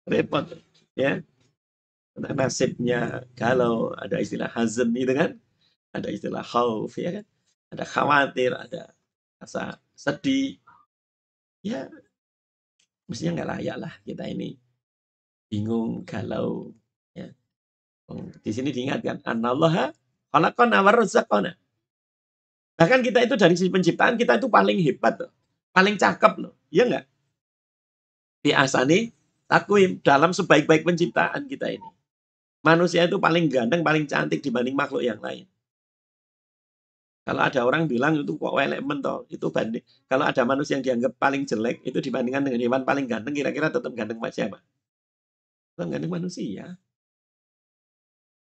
Repot, ya. Nasibnya galau, ada istilah hazan itu kan, ada istilah khauf, ya kan, ada khawatir, ada rasa sedih. Ya, mestinya nggak layak lah kita ini bingung, galau. Ya. Di sini diingatkan, Anallaha khalaqana wa razaqana. Bahkan kita itu dari sisi penciptaan, kita itu paling hebat loh. Paling cakep loh. Iya nggak? Di asani takwim, dalam sebaik-baik penciptaan kita ini. Manusia itu paling ganteng, paling cantik dibanding makhluk yang lain. Kalau ada orang bilang itu kok elemen toh, itu banding. Kalau ada manusia yang dianggap paling jelek, itu dibandingkan dengan hewan paling ganteng, kira-kira tetap ganteng siapa? Tetap ganteng manusia.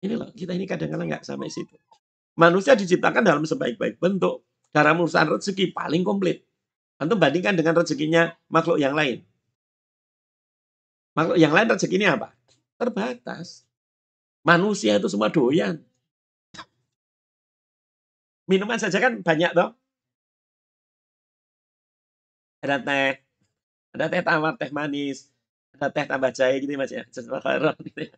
Ini loh, kita ini kadang-kadang nggak sampai situ. Manusia diciptakan dalam sebaik-baik bentuk. Dalam urusan rezeki paling komplit. Antum bandingkan dengan rezekinya makhluk yang lain. Makhluk yang lain rezekinya apa? Terbatas. Manusia itu semua doyan. Minuman saja kan banyak toh. Ada teh tawar, teh manis, ada teh tambah jahe gitu Mas ya. Gitu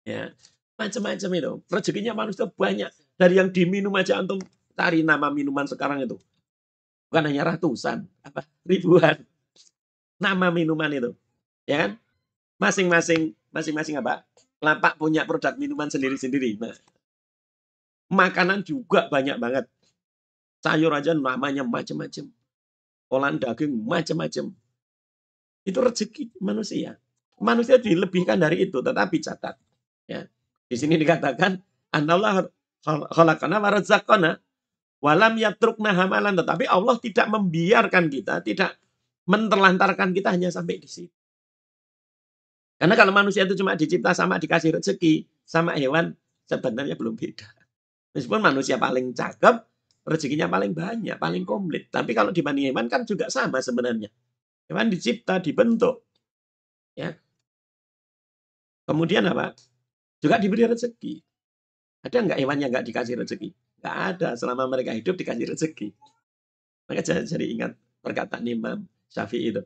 ya. Macam-macam itu. Rezekinya manusia banyak. Dari yang diminum aja antum cari nama minuman sekarang itu. Bukan hanya ratusan, ribuan nama minuman itu. Ya kan? Masing-masing apa? Lapak punya produk minuman sendiri-sendiri. Nah, makanan juga banyak banget. Sayur aja namanya macam-macam. Olahan daging macam-macam. Itu rezeki manusia. Manusia dilebihkan dari itu, tetapi catat. Ya. Di sini dikatakan, Anallah khalaqana wa razaqana walam yatrukna hamalan. Tetapi Allah tidak membiarkan kita, tidak menterlantarkan kita hanya sampai di situ. Karena kalau manusia itu cuma dicipta sama dikasih rezeki, sama hewan sebenarnya belum beda. Meskipun manusia paling cakep, rezekinya paling banyak, paling komplit. Tapi kalau dibanding hewan kan juga sama sebenarnya. Hewan dicipta, dibentuk. Ya. Kemudian apa? Juga diberi rezeki. Ada nggak hewan yang nggak dikasih rezeki? Nggak ada. Selama mereka hidup dikasih rezeki. Maka jadi ingat perkataan Imam Syafi'i itu.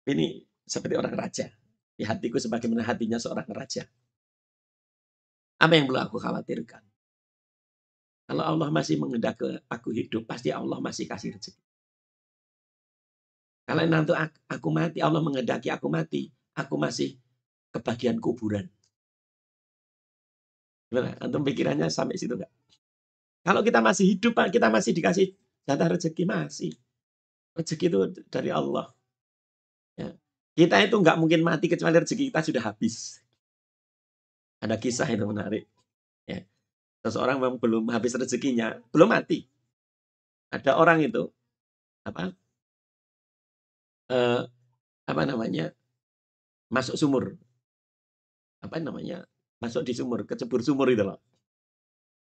Ini seperti orang raja. Di hatiku sebagaimana hatinya seorang raja. Apa yang perlu aku khawatirkan? Kalau Allah masih menghendaki aku hidup, pasti Allah masih kasih rezeki. Kalau nanti aku mati, Allah menghendaki aku mati, aku masih kebagian kuburan. Gimana? Antum pikirannya sampai situ enggak? Kalau kita masih hidup, Pak, kita masih dikasih jatah rezeki, masih. Rezeki itu dari Allah. Ya. Kita itu nggak mungkin mati kecuali rezeki kita sudah habis. Ada kisah itu menarik. Ya. Seseorang memang belum habis rezekinya, belum mati. Ada orang itu apa namanya, masuk sumur. Apa namanya? Masuk di sumur, kecebur sumur itu loh.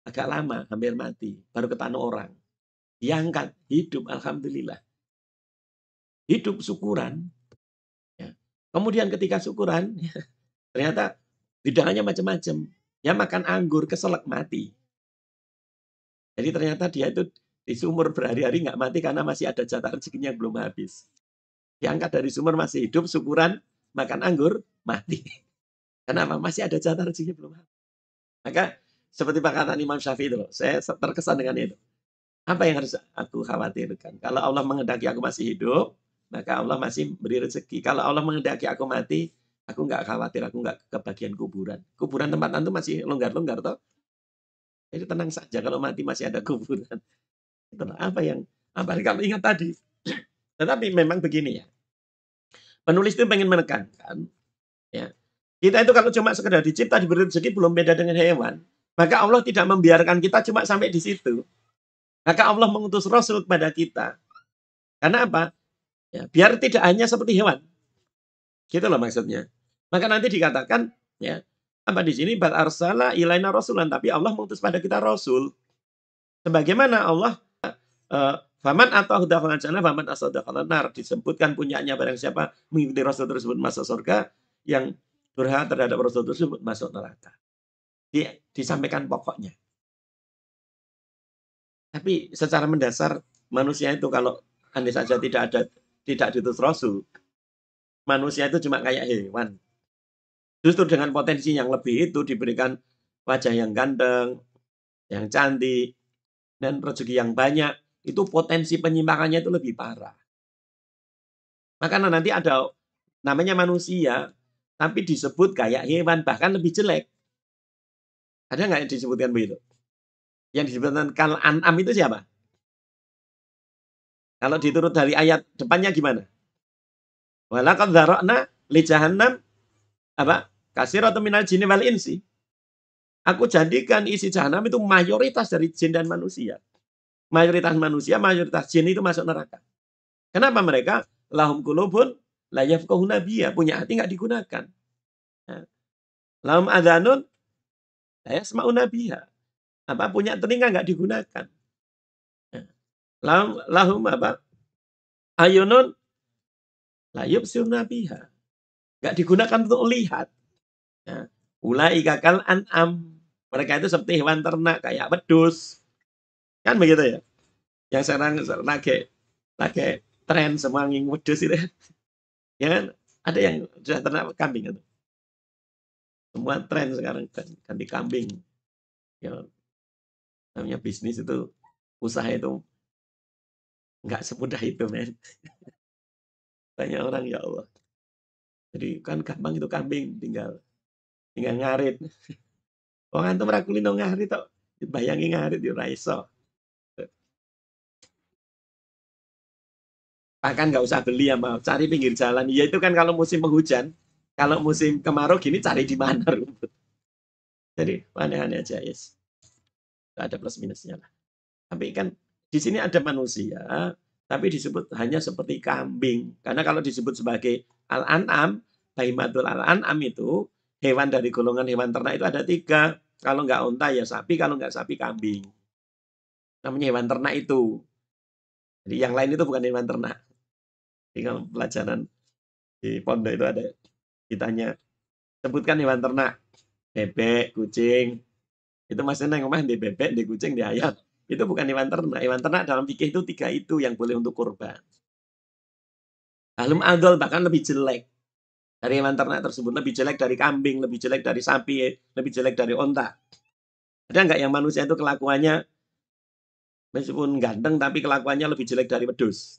Agak lama, hampir mati. Baru ketanu orang. Diangkat, hidup, alhamdulillah. Hidup syukuran. Ya. Kemudian ketika syukuran, ternyata hidangannya macam-macam. Ya makan anggur, keselak, mati. Jadi ternyata dia itu di sumur berhari-hari nggak mati karena masih ada jatah rezekinya yang belum habis. Diangkat dari sumur masih hidup, syukuran, makan anggur, mati. Kenapa? Masih ada jatah rezekinya belum habis. Maka seperti perkataan Imam Syafi'i itu, saya terkesan dengan itu. Apa yang harus aku khawatirkan? Kalau Allah menghendaki aku masih hidup, maka Allah masih beri rezeki. Kalau Allah menghendaki aku mati, aku nggak khawatir, aku nggak kebagian kuburan. Kuburan tempat antum masih longgar-longgar toh. Jadi tenang saja kalau mati masih ada kuburan. Itulah apa kalau ingat tadi. Tetapi memang begini ya. Penulis itu pengen menekankan ya. Kita itu kalau cuma sekedar dicipta diberi rezeki belum beda dengan hewan. Maka Allah tidak membiarkan kita cuma sampai di situ. Maka Allah mengutus Rasul kepada kita. Karena apa? Ya, biar tidak hanya seperti hewan. Gitu loh maksudnya. Maka nanti dikatakan ya, apa di sini bal arsala ilaina rasulan, tapi Allah mengutus pada kita rasul. Sebagaimana Allah faman atau dakhala jannah faman asadakhala nar, disebutkan punyanya barang siapa mengikuti rasul tersebut masuk surga, yang durhaka terhadap rasul tersebut masuk neraka. Disampaikan pokoknya. Tapi secara mendasar manusia itu kalau andai saja tidak diutus rasul, manusia itu cuma kayak hewan. Justru dengan potensi yang lebih itu diberikan wajah yang ganteng, yang cantik, dan rezeki yang banyak, itu potensi penyimpangannya itu lebih parah. Maka nanti ada namanya manusia, tapi disebut kayak hewan, bahkan lebih jelek. Ada nggak yang disebutkan begitu? Yang disebutkan kal an'am itu siapa? Kalau diturut dari ayat depannya gimana? Walaqad dzara'na li jahannam apa? Katsiratan minal jinni wal insi. Aku jadikan isi jahanam itu mayoritas dari jin dan manusia. Mayoritas manusia, mayoritas jin itu masuk neraka. Kenapa mereka? Lahum qulubun la yafqahuna biha, punya hati enggak digunakan. Lahum adhanun la yasma'una biha. Apa punya telinga enggak digunakan. Lahum apa? Ayunun la yubsiruna biha. Enggak digunakan untuk lihat. Ulaika kal an'am. Mereka itu seperti hewan ternak kayak wedhus. Kan begitu ya? Yang sekarang lagi tren semua nging wedhus itu. Ya kan? Ada yang sudah ternak kambing itu. Semua tren sekarang ganti kambing. Ya, namanya bisnis itu, usaha itu nggak semudah itu, men. Banyak orang, ya Allah. Jadi kan gampang itu kambing, tinggal ngarit. Wong antum ra kulino ngarit tok. Bayangi ngarit yo ra iso. Bahkan nggak usah beli ya, mau cari pinggir jalan. Ya itu kan kalau musim penghujan. Kalau musim kemarau gini cari di mana rumput. Jadi aneh-aneh aja, yes. Ada plus minusnya lah. Tapi kan di sini ada manusia, tapi disebut hanya seperti kambing. Karena kalau disebut sebagai al-an'am, bahimatul al-an'am itu hewan dari golongan hewan ternak itu ada 3. Kalau nggak unta ya sapi, kalau nggak sapi kambing. Namanya hewan ternak itu. Jadi yang lain itu bukan hewan ternak. Jadi kalau pelajaran di pondok itu ada ditanya, sebutkan hewan ternak. Bebek, kucing. Itu maksudnya yang rumah di bebek, di kucing, di ayam. Itu bukan hewan ternak. Hewan ternak dalam fikih itu 3 itu yang boleh untuk kurban. Halum adol bahkan lebih jelek dari hewan ternak tersebut. Lebih jelek dari kambing, lebih jelek dari sapi, lebih jelek dari onta. Ada nggak yang manusia itu kelakuannya meskipun ganteng tapi kelakuannya lebih jelek dari wedus?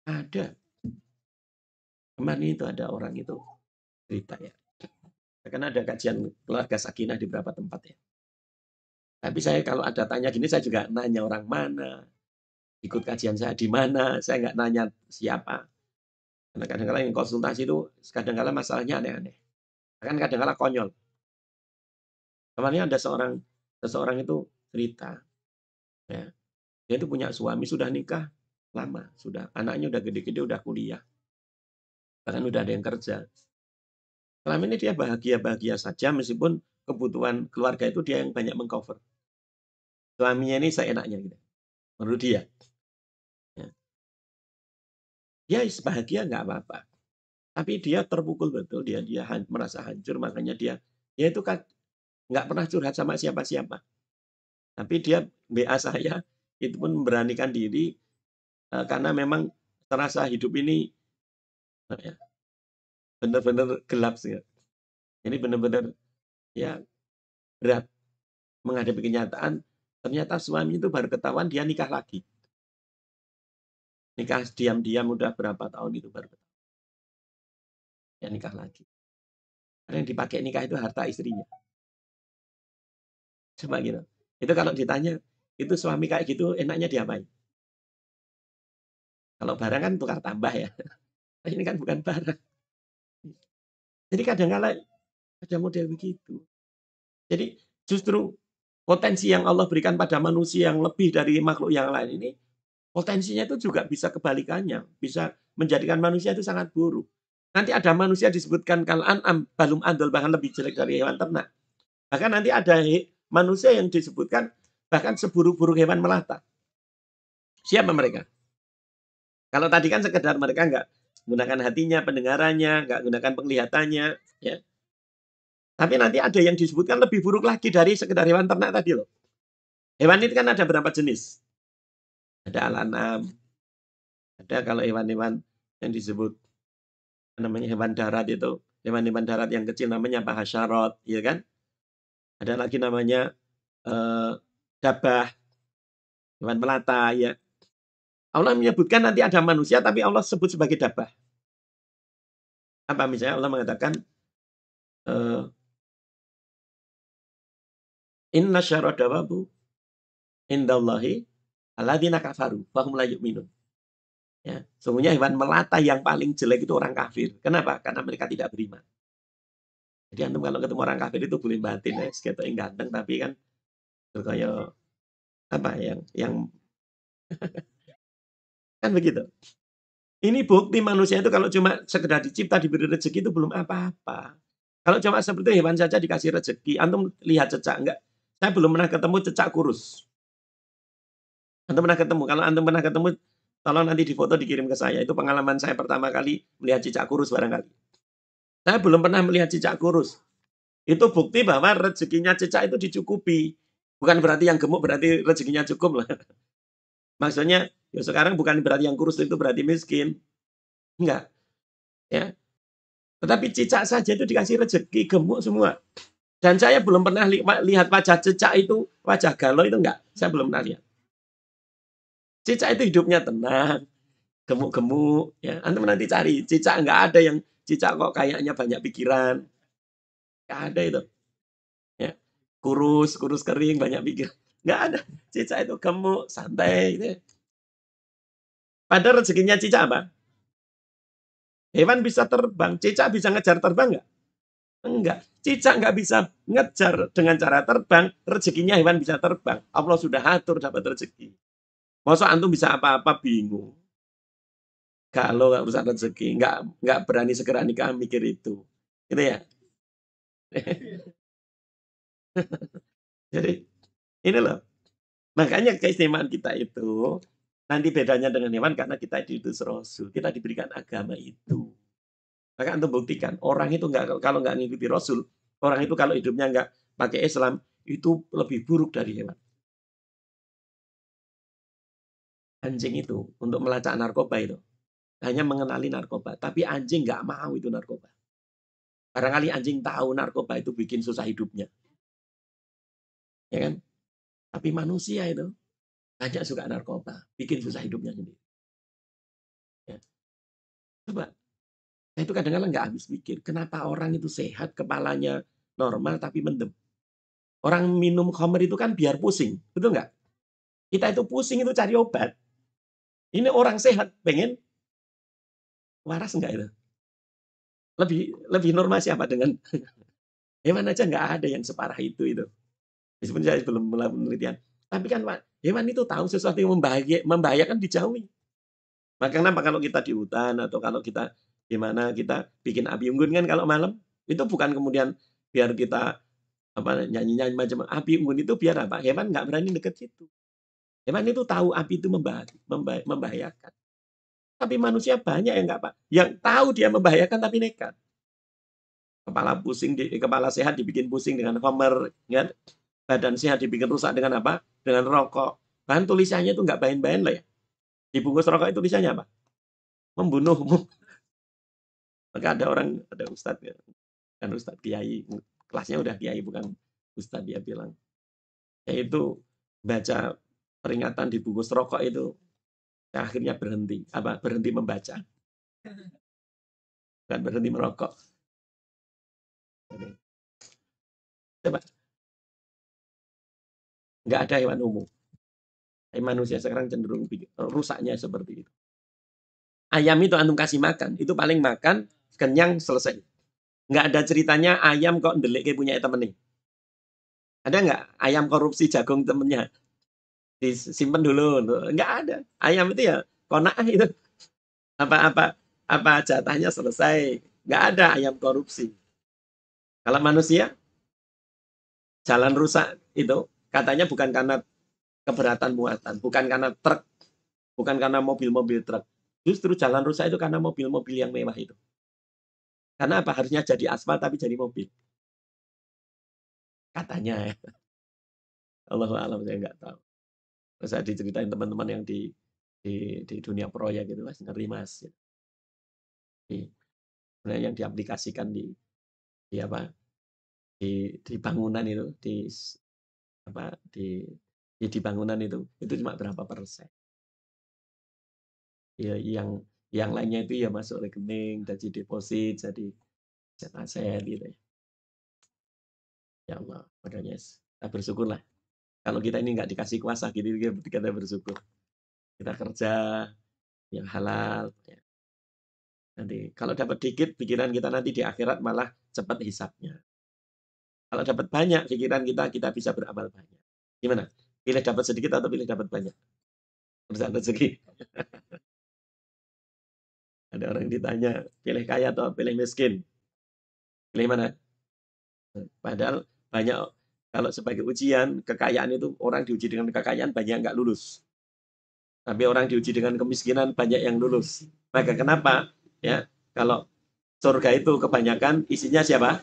Ada. Kemarin itu ada orang itu cerita ya. Karena ada kajian keluarga sakinah di beberapa tempat ya. Tapi saya kalau ada tanya gini saya juga nanya orang mana, ikut kajian saya di mana, saya nggak nanya siapa. Karena kadang-kadang yang konsultasi itu kadang-kadang masalahnya aneh-aneh. Kan kadang-kadang konyol. Kemarin ada seseorang itu cerita, ya, dia itu punya suami sudah nikah lama, sudah anaknya udah gede-gede, udah kuliah, bahkan udah ada yang kerja. Selama ini dia bahagia-bahagia saja meskipun kebutuhan keluarga itu dia yang banyak mengcover. Suaminya ini seenaknya gitu, menurut dia. Ya. Dia bahagia nggak apa-apa, tapi dia terpukul betul, dia merasa hancur, makanya dia itu kan nggak pernah curhat sama siapa-siapa. Tapi dia WA saya, itu pun memberanikan diri, karena memang terasa hidup ini ya, benar-benar gelap sih. Ini benar-benar ya berat menghadapi kenyataan. Ternyata suami itu baru ketahuan dia nikah lagi. Nikah diam-diam udah berapa tahun itu baru ketahuan. Ya nikah lagi. Karena yang dipakai nikah itu harta istrinya. Coba gitu. Itu kalau ditanya, itu suami kayak gitu enaknya diapain? Kalau barang kan tukar tambah ya. Ini kan bukan barang. Jadi kadang-kala ada model begitu. Jadi justru potensi yang Allah berikan pada manusia yang lebih dari makhluk yang lain ini, potensinya itu juga bisa kebalikannya. Bisa menjadikan manusia itu sangat buruk. Nanti ada manusia disebutkan kal-an'am, balum adol, bahkan lebih jelek dari hewan ternak. Bahkan nanti ada manusia yang disebutkan bahkan seburuk-buruk hewan melata. Siapa mereka? Kalau tadi kan sekedar mereka nggak gunakan hatinya, pendengarannya, nggak gunakan penglihatannya, ya. Tapi nanti ada yang disebutkan lebih buruk lagi dari sekedar hewan ternak tadi loh. Hewan itu kan ada berapa jenis? Ada al-an'am, ada kalau hewan-hewan yang disebut namanya hewan darat itu, hewan-hewan darat yang kecil namanya bahasyarat, ya kan? Ada lagi namanya dabah, hewan melata, ya. Allah menyebutkan nanti ada manusia, tapi Allah sebut sebagai dabah. Apa misalnya Allah mengatakan, inna syarra dawabu indallahi alladzina kafaru fahum la yu'minun. Ya, sungguhnya hewan melata yang paling jelek itu orang kafir. Kenapa? Karena mereka tidak beriman. Jadi antum kalau ketemu orang kafir itu boleh batin ya, seketok yang ganteng tapi kan kayak apa yang kan begitu. Ini bukti manusia itu kalau cuma sekedar dicipta diberi rezeki itu belum apa-apa. Kalau cuma seperti hewan saja dikasih rezeki, antum lihat cecak enggak? Saya belum pernah ketemu cecak kurus. Antum pernah ketemu? Kalau antum pernah ketemu, tolong nanti di foto dikirim ke saya. Itu pengalaman saya pertama kali melihat cicak kurus barangkali. Saya belum pernah melihat cicak kurus. Itu bukti bahwa rezekinya cicak itu dicukupi. Bukan berarti yang gemuk berarti rezekinya cukup lah. Maksudnya, ya sekarang bukan berarti yang kurus itu berarti miskin. Enggak. Ya. Tetapi cicak saja itu dikasih rezeki, gemuk semua. Dan saya belum pernah lihat wajah cicak itu, wajah galau itu enggak. Saya belum pernah lihat. Cicak itu hidupnya tenang, gemuk-gemuk. Ya. Antum nanti cari, cicak enggak ada yang cicak kok kayaknya banyak pikiran. Enggak ada itu. Ya. Kurus kering, banyak pikiran. Enggak ada. Cicak itu gemuk, santai. Gitu. Padahal rezekinya cicak apa? Hewan bisa terbang, cicak bisa ngejar terbang enggak? Enggak. Cicak enggak bisa ngejar dengan cara terbang, rezekinya hewan bisa terbang. Allah sudah atur dapat rezeki. Masa antum bisa apa-apa bingung. Kalau nggak urusan rezeki, nggak berani segera nikah mikir itu. Gitu ya. Jadi ini loh. Makanya keistimewaan kita itu nanti bedanya dengan hewan karena kita diutus Rasul. Kita diberikan agama itu. Maka antum buktikan orang itu nggak kalau nggak ngikuti Rasul, orang itu kalau hidupnya nggak pakai Islam itu lebih buruk dari hewan. Anjing itu untuk melacak narkoba itu hanya mengenali narkoba, tapi anjing nggak mau itu narkoba. Barangkali anjing tahu narkoba itu bikin susah hidupnya, ya kan? Tapi manusia itu hanya suka narkoba, bikin susah hidupnya sendiri. Ya. Coba, saya itu kadang-kadang nggak habis pikir, kenapa orang itu sehat, kepalanya normal tapi mendem. Orang minum khamr itu kan biar pusing, betul nggak? Kita itu pusing itu cari obat. Ini orang sehat pengen waras nggak itu? Lebih normal siapa dengan hewan aja nggak ada yang separah itu. Meskipun saya belum melakukan penelitian. Tapi kan Pak, hewan itu tahu sesuatu yang membahayakan dijauhi. Maka kenapa kalau kita di hutan atau kalau kita gimana kita bikin api unggun kan kalau malam itu bukan kemudian biar kita nyanyi-nyanyi macam api unggun itu biar apa? Hewan nggak berani deket situ. Hewan itu tahu api itu membahayakan. Tapi manusia banyak yang nggak Pak, yang tahu dia membahayakan tapi nekat. Kepala pusing, kepala sehat dibikin pusing dengan khamr, kan? Badan sehat dibikin rusak dengan apa? Dengan rokok. Bahkan tulisannya itu nggak bain-bain lah ya. Dibungkus rokok itu tulisannya apa? Membunuhmu. Maka ada ustadz ya, kan ustadz kiai, kelasnya udah kiai bukan ustadz, dia bilang, yaitu baca peringatan dibungkus rokok itu, akhirnya berhenti membaca, bukan berhenti merokok. Coba, nggak ada hewan umum. Manusia sekarang cenderung rusaknya seperti itu. Ayam itu antum kasih makan, itu paling makan, kenyang, selesai. Nggak ada ceritanya ayam kok ndelik kayak punya temennya. Ada nggak ayam korupsi jagung temennya? Disimpan dulu. Nggak ada. Ayam itu ya kona'ah itu. Apa jatahnya selesai. Nggak ada ayam korupsi. Kalau manusia, jalan rusak itu katanya bukan karena keberatan muatan, bukan karena truk, bukan karena mobil-mobil truk. Justru jalan rusak itu karena mobil-mobil yang mewah itu. Karena apa? Harusnya jadi aspal tapi jadi mobil. Katanya ya. Allahu a'lam, saya nggak tahu. Terus saya diceritain teman-teman yang di dunia proyek gitu, Mas, ngeri Mas. Sebenarnya yang diaplikasikan di bangunan itu di bangunan itu cuma berapa persen. Ya, yang lainnya itu ya masuk rekening, jadi deposit, jadi aset gitu ya. Ya Allah, makanya kita bersyukurlah. Kalau kita ini nggak dikasih kuasa gitu, kita bersyukur. Kita kerja yang halal. Ya. Nanti kalau dapat dikit, pikiran kita nanti di akhirat malah cepat hisapnya. Kalau dapat banyak, pikiran kita bisa beramal banyak. Gimana? Pilih dapat sedikit atau pilih dapat banyak? Urusan rezeki. Ada orang ditanya, pilih kaya atau pilih miskin? Pilih mana? Padahal banyak, kalau sebagai ujian, kekayaan itu orang diuji dengan kekayaan banyak yang nggak lulus. Tapi orang diuji dengan kemiskinan banyak yang lulus. Maka kenapa? Ya, kalau surga itu kebanyakan isinya siapa?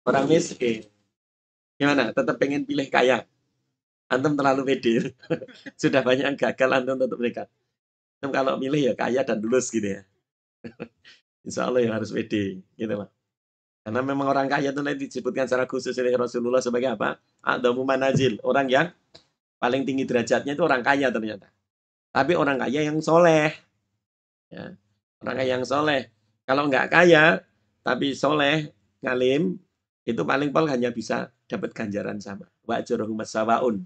Orang miskin. Gimana? Tetap pengen pilih kaya? Antum terlalu pede. Sudah banyak yang gagal antum untuk mereka. Antum kalau milih ya kaya dan lulus gitu ya. Insya Allah yang harus pede. Gitu lah. Karena memang orang kaya itu nanti disebutkan secara khusus oleh Rasulullah sebagai apa? Adamu manazil. Orang yang paling tinggi derajatnya itu orang kaya ternyata. Tapi orang kaya yang soleh. Ya. Orang kaya yang soleh. Kalau nggak kaya, tapi soleh, ngalim, itu paling pol hanya bisa dapat ganjaran sama. Wa ajruhum sawaun.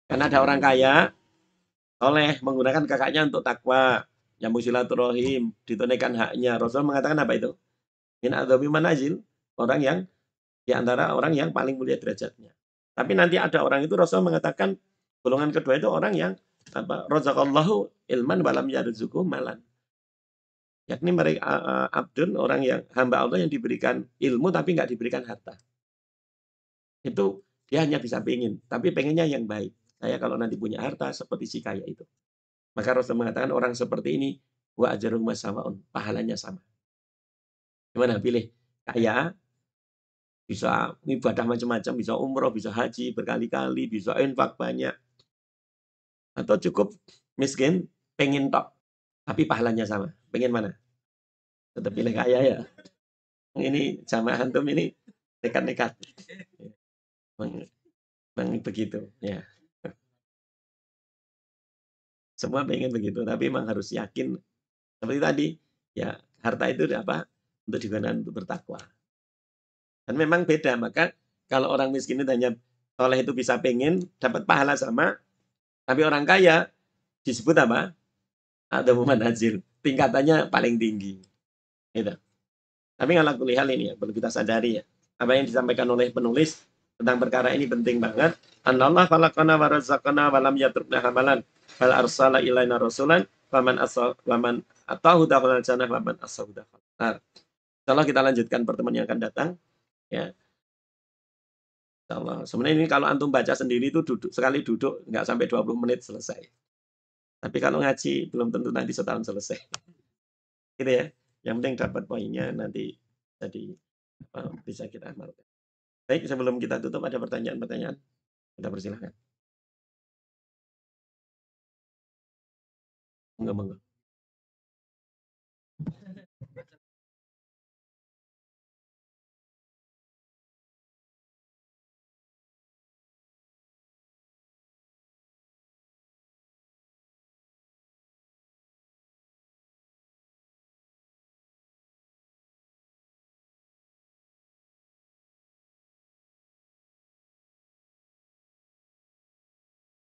Karena ada orang kaya, soleh, menggunakan kakaknya untuk takwa, nyambung silaturahim, ditunaikan haknya. Rasul mengatakan apa itu? Min adzami manazil, orang yang di antara orang yang paling mulia derajatnya. Tapi nanti ada orang itu Rasul mengatakan Golongan kedua itu orang yang razaqallahu ilman walam yarzuqhu malan. Yakni mereka abdun, orang yang hamba Allah yang diberikan ilmu tapi nggak diberikan harta. Itu dia hanya bisa pengen, tapi pengennya yang baik. Saya kalau nanti punya harta seperti si kaya itu. Maka Rasul mengatakan orang seperti ini wa ajruhum sawaun, pahalanya sama. Gimana pilih? Kaya bisa ibadah macam-macam, bisa umroh, bisa haji berkali-kali, bisa infak banyak. Atau cukup miskin, pengen tok, tapi pahalanya sama. Pengen mana? Tetap pilih kaya ya. Ini jamaah antum ini nekat-nekat. Memang begitu ya. Semua pengen begitu, tapi memang harus yakin seperti tadi, ya harta itu apa? Untuk digunakan untuk bertakwa. Dan memang beda, maka kalau orang miskin itu hanya soleh itu bisa pengen dapat pahala sama, tapi orang kaya disebut apa? Ada mumanazil, tingkatannya paling tinggi. Gitu. Tapi kalau kulihat ini ya, perlu kita sadari ya. Apa yang disampaikan oleh penulis tentang perkara ini penting banget. Anallah khalaqana wa razaqana wa lam yatrukna hamalan. Fal arsala ilaina rasulan faman atahu dakhalal jannah wa man asahu dakhal. Nah, insyaallah kita lanjutkan pertemuan yang akan datang ya. Insyaallah. Sebenarnya ini kalau antum baca sendiri itu sekali duduk nggak sampai 20 menit selesai. Tapi kalau ngaji belum tentu nanti setahun selesai. Gitu ya. Yang penting dapat poinnya nanti jadi bisa kita amalkan. Baik, sebelum kita tutup ada pertanyaan-pertanyaan. Kita persilahkan. Monggo.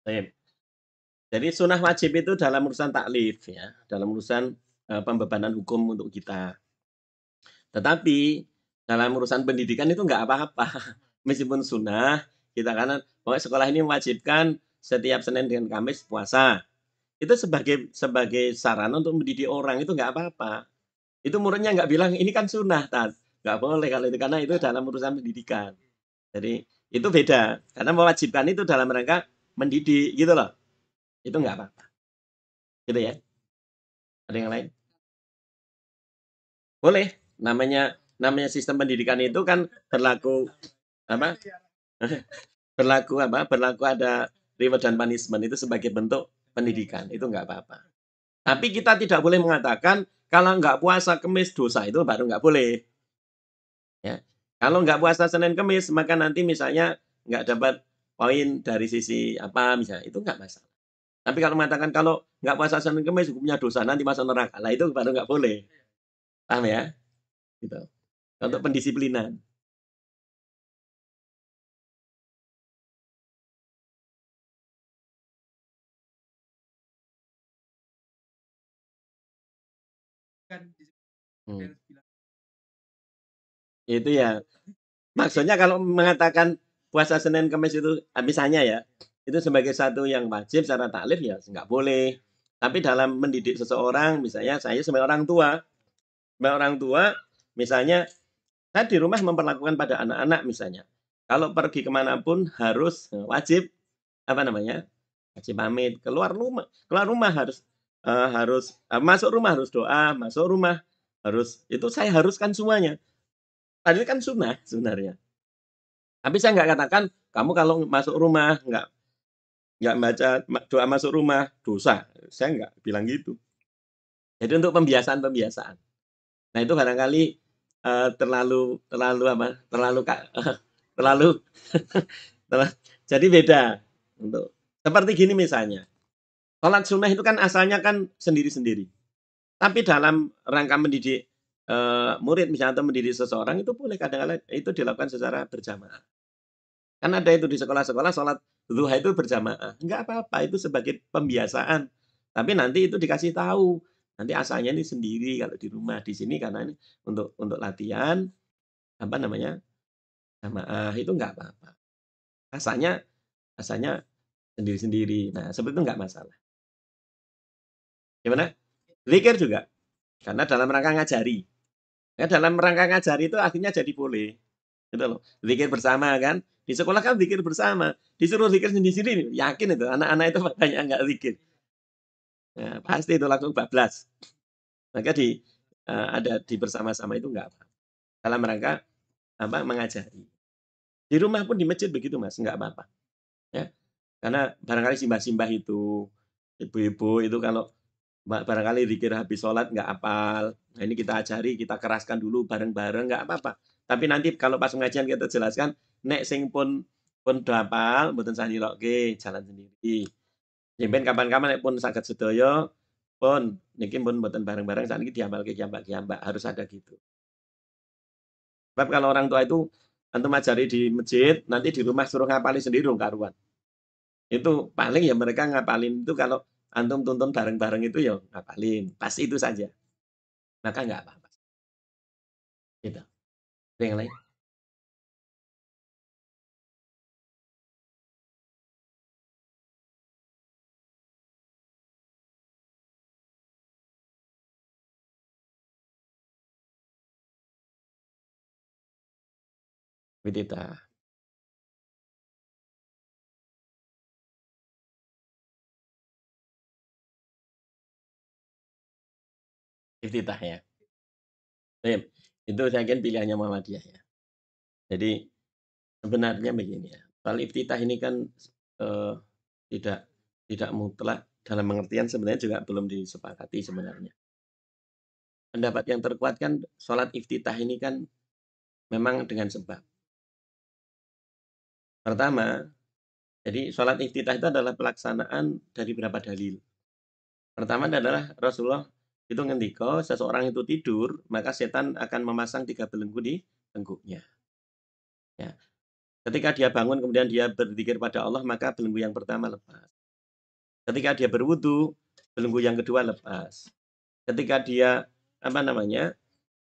Baik. Jadi sunnah wajib itu dalam urusan taklif ya, dalam urusan pembebanan hukum untuk kita. Tetapi dalam urusan pendidikan itu nggak apa-apa. Meskipun sunnah, kita karena pokoknya sekolah ini mewajibkan setiap Senin dan Kamis puasa. Itu sebagai sarana untuk mendidik orang itu nggak apa-apa. Itu muridnya nggak bilang ini kan sunnah, nggak boleh kalau itu karena itu dalam urusan pendidikan. Jadi itu beda karena mewajibkan itu dalam rangka mendidik gitu loh. Itu nggak apa-apa. Gitu ya. Ada yang lain? Boleh. Namanya sistem pendidikan itu kan berlaku apa? Berlaku ada reward dan punishment itu sebagai bentuk pendidikan. Itu nggak apa-apa. Tapi kita tidak boleh mengatakan kalau nggak puasa Kemis dosa, itu baru nggak boleh. Ya. Kalau nggak puasa Senin Kemis, maka nanti misalnya nggak dapat poin dari sisi apa misalnya, itu nggak masalah. Tapi kalau mengatakan kalau nggak puasa Senin Kemis hukumnya dosa, nanti masuk neraka. Lah itu baru nggak boleh. Paham ya? Gitu. Untuk pendisiplinan. Hmm. Itu ya. Maksudnya kalau mengatakan puasa Senin Kamis itu misalnya ya, itu sebagai satu yang wajib secara taklif ya nggak boleh. Tapi dalam mendidik seseorang, misalnya saya sebagai orang tua, misalnya saya di rumah memperlakukan pada anak-anak misalnya. Kalau pergi kemanapun harus wajib apa namanya? Wajib pamit. Keluar rumah harus masuk rumah harus doa, masuk rumah harus itu saya haruskan semuanya. Tadi kan sunnah sebenarnya. Tapi saya nggak katakan kamu kalau masuk rumah nggak baca doa masuk rumah dosa. Saya nggak bilang gitu. Jadi untuk pembiasaan. Nah itu barangkali terlalu apa? Terlalu jadi beda untuk seperti gini misalnya. Sholat sunnah itu kan asalnya kan sendiri-sendiri. Tapi dalam rangka mendidik murid misalnya atau mendidik seseorang itu boleh kadang-kadang itu dilakukan secara berjamaah. Kan ada itu di sekolah-sekolah sholat duha itu berjamaah. Enggak apa-apa, itu sebagai pembiasaan. Tapi nanti itu dikasih tahu. Nanti asalnya ini sendiri kalau di rumah. Di sini karena ini untuk latihan, apa namanya, jamaah itu enggak apa-apa. Asalnya sendiri-sendiri. Nah, seperti itu enggak masalah. Gimana? Zikir juga. Karena dalam rangka ngajari. Ya, dalam rangka ngajari itu akhirnya jadi boleh. Gitu loh. Zikir bersama kan. Di sekolah kan zikir bersama. Disuruh zikir sendiri-sendiri. Yakin itu. Anak-anak itu makanya enggak zikir. Ya, pasti itu langsung bablas. Maka ada di bersama-sama itu enggak apa. Dalam rangka mengajari. Di rumah pun di masjid begitu Mas, enggak apa-apa. Ya. Karena barangkali simbah-simbah itu, ibu-ibu itu kalau barangkali zikir habis sholat nggak hafal. Nah, ini kita ajari, kita keraskan dulu bareng-bareng, nggak apa-apa. Tapi nanti kalau pas pengajian kita jelaskan, nek sing pun do hafal, mboten sah nilokke, jalan sendiri. Sampeyan kapan-kapan nek pun saged sedaya, pun niki pun mboten bareng-bareng, sakniki diamalke kiambak-kiambak, harus ada gitu. Sebab kalau orang tua itu antum ajari di masjid, nanti di rumah suruh ngapalin sendiri dong karuan. Itu paling ya mereka ngapalin itu kalau antum tuntun bareng-bareng itu ya ngapalin, pas itu saja. Maka nggak apa-apa. Gitu. Ada yang lain? Widita. Iftitah ya. Baik. Itu saya yakin pilihannya Muhammadiyah ya. Jadi sebenarnya begini ya. Soal iftitah ini kan tidak mutlak dalam pengertian sebenarnya juga belum disepakati sebenarnya. Pendapat yang terkuat kan sholat iftitah ini kan memang dengan sebab. Pertama, jadi sholat iftitah itu adalah pelaksanaan dari beberapa dalil. Pertama adalah Rasulullah itu ngendika seseorang itu tidur, maka setan akan memasang 3 belenggu di tengkuknya. Ya. Ketika dia bangun kemudian dia berzikir pada Allah, maka belenggu yang pertama lepas. Ketika dia berwudu, belenggu yang kedua lepas. Ketika dia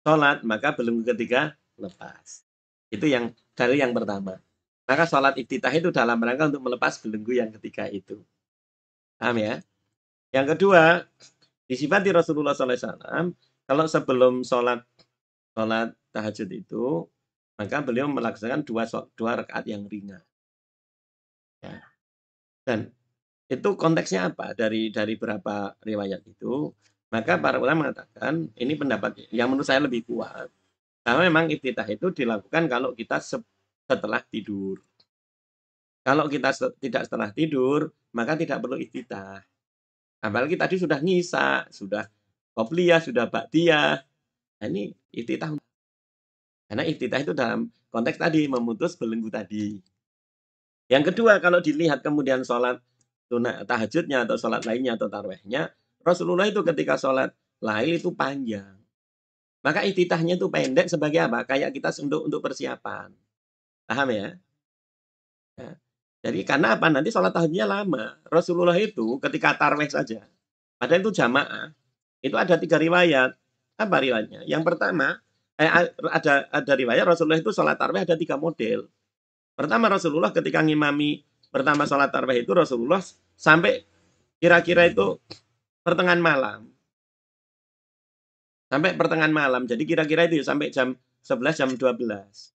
sholat, maka belenggu ketiga lepas. Itu yang dari yang pertama. Maka sholat iftitah itu dalam rangka untuk melepas belenggu yang ketiga itu. Paham ya? Yang kedua, disifati Rasulullah SAW, kalau sebelum sholat tahajud itu, maka beliau melaksanakan dua rakaat yang ringan. Ya. Dan itu konteksnya apa? Dari beberapa riwayat itu, maka para ulama mengatakan, ini pendapat yang menurut saya lebih kuat. Karena memang iftitah itu dilakukan kalau kita setelah tidur. Kalau kita tidak setelah tidur, maka tidak perlu iftitah. Apalagi tadi sudah ngisa, sudah qobliyah, sudah ba'diyah. Nah, ini iftitah. Karena iftitah itu dalam konteks tadi memutus belenggu tadi. Yang kedua, kalau dilihat kemudian sholat tahajudnya atau sholat lainnya atau tarawihnya, Rasulullah itu ketika sholat lail itu panjang. Maka iftitahnya itu pendek sebagai apa? Kayak kita untuk persiapan. Paham ya? Ya. Jadi karena apa? Nanti sholat tahajudnya lama. Rasulullah itu ketika tarawih saja, padahal itu jamaah, itu ada 3 riwayat. Apa riwayatnya? Yang pertama, ada riwayat Rasulullah itu sholat tarawih ada 3 model. Pertama Rasulullah ketika ngimami pertama sholat tarawih itu Rasulullah sampai kira-kira itu pertengahan malam. Sampai pertengahan malam. Jadi kira-kira itu sampai jam 11, jam 12.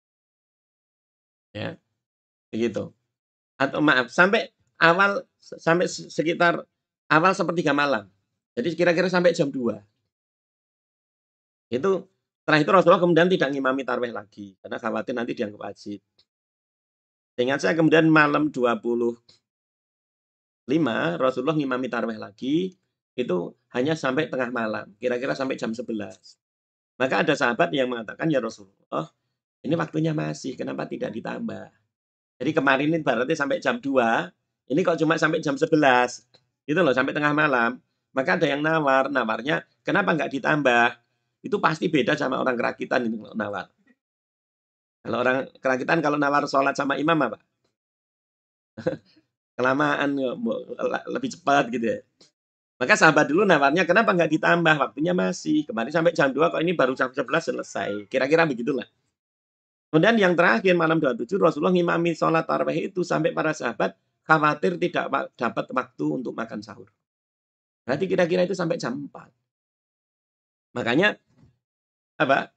Ya. Begitu. Atau maaf, sampai sekitar awal sepertiga malam. Jadi kira-kira sampai jam 2. Itu setelah itu Rasulullah kemudian tidak ngimami tarawih lagi karena khawatir nanti dianggap wajib. Ingat saya kemudian malam 25 Rasulullah ngimami tarawih lagi itu hanya sampai tengah malam, kira-kira sampai jam 11. Maka ada sahabat yang mengatakan, "Ya Rasulullah, ini waktunya masih, kenapa tidak ditambah?" Jadi kemarin ini berarti sampai jam 2, ini kok cuma sampai jam 11. Gitu loh, sampai tengah malam. Maka ada yang nawarnya, kenapa nggak ditambah? Itu pasti beda sama orang kerakitan ini nawar. Kalau orang kerakitan kalau nawar sholat sama imam apa? Kelamaan, lebih cepat gitu ya. Maka sahabat dulu nawarnya, kenapa nggak ditambah? Waktunya masih. Kemarin sampai jam 2, kok ini baru jam 11 selesai. Kira-kira begitulah. Kemudian yang terakhir malam 27 Rasulullah ngimami sholat tarawih itu sampai para sahabat khawatir tidak dapat waktu untuk makan sahur. Berarti kira-kira itu sampai jam 4. Makanya apa?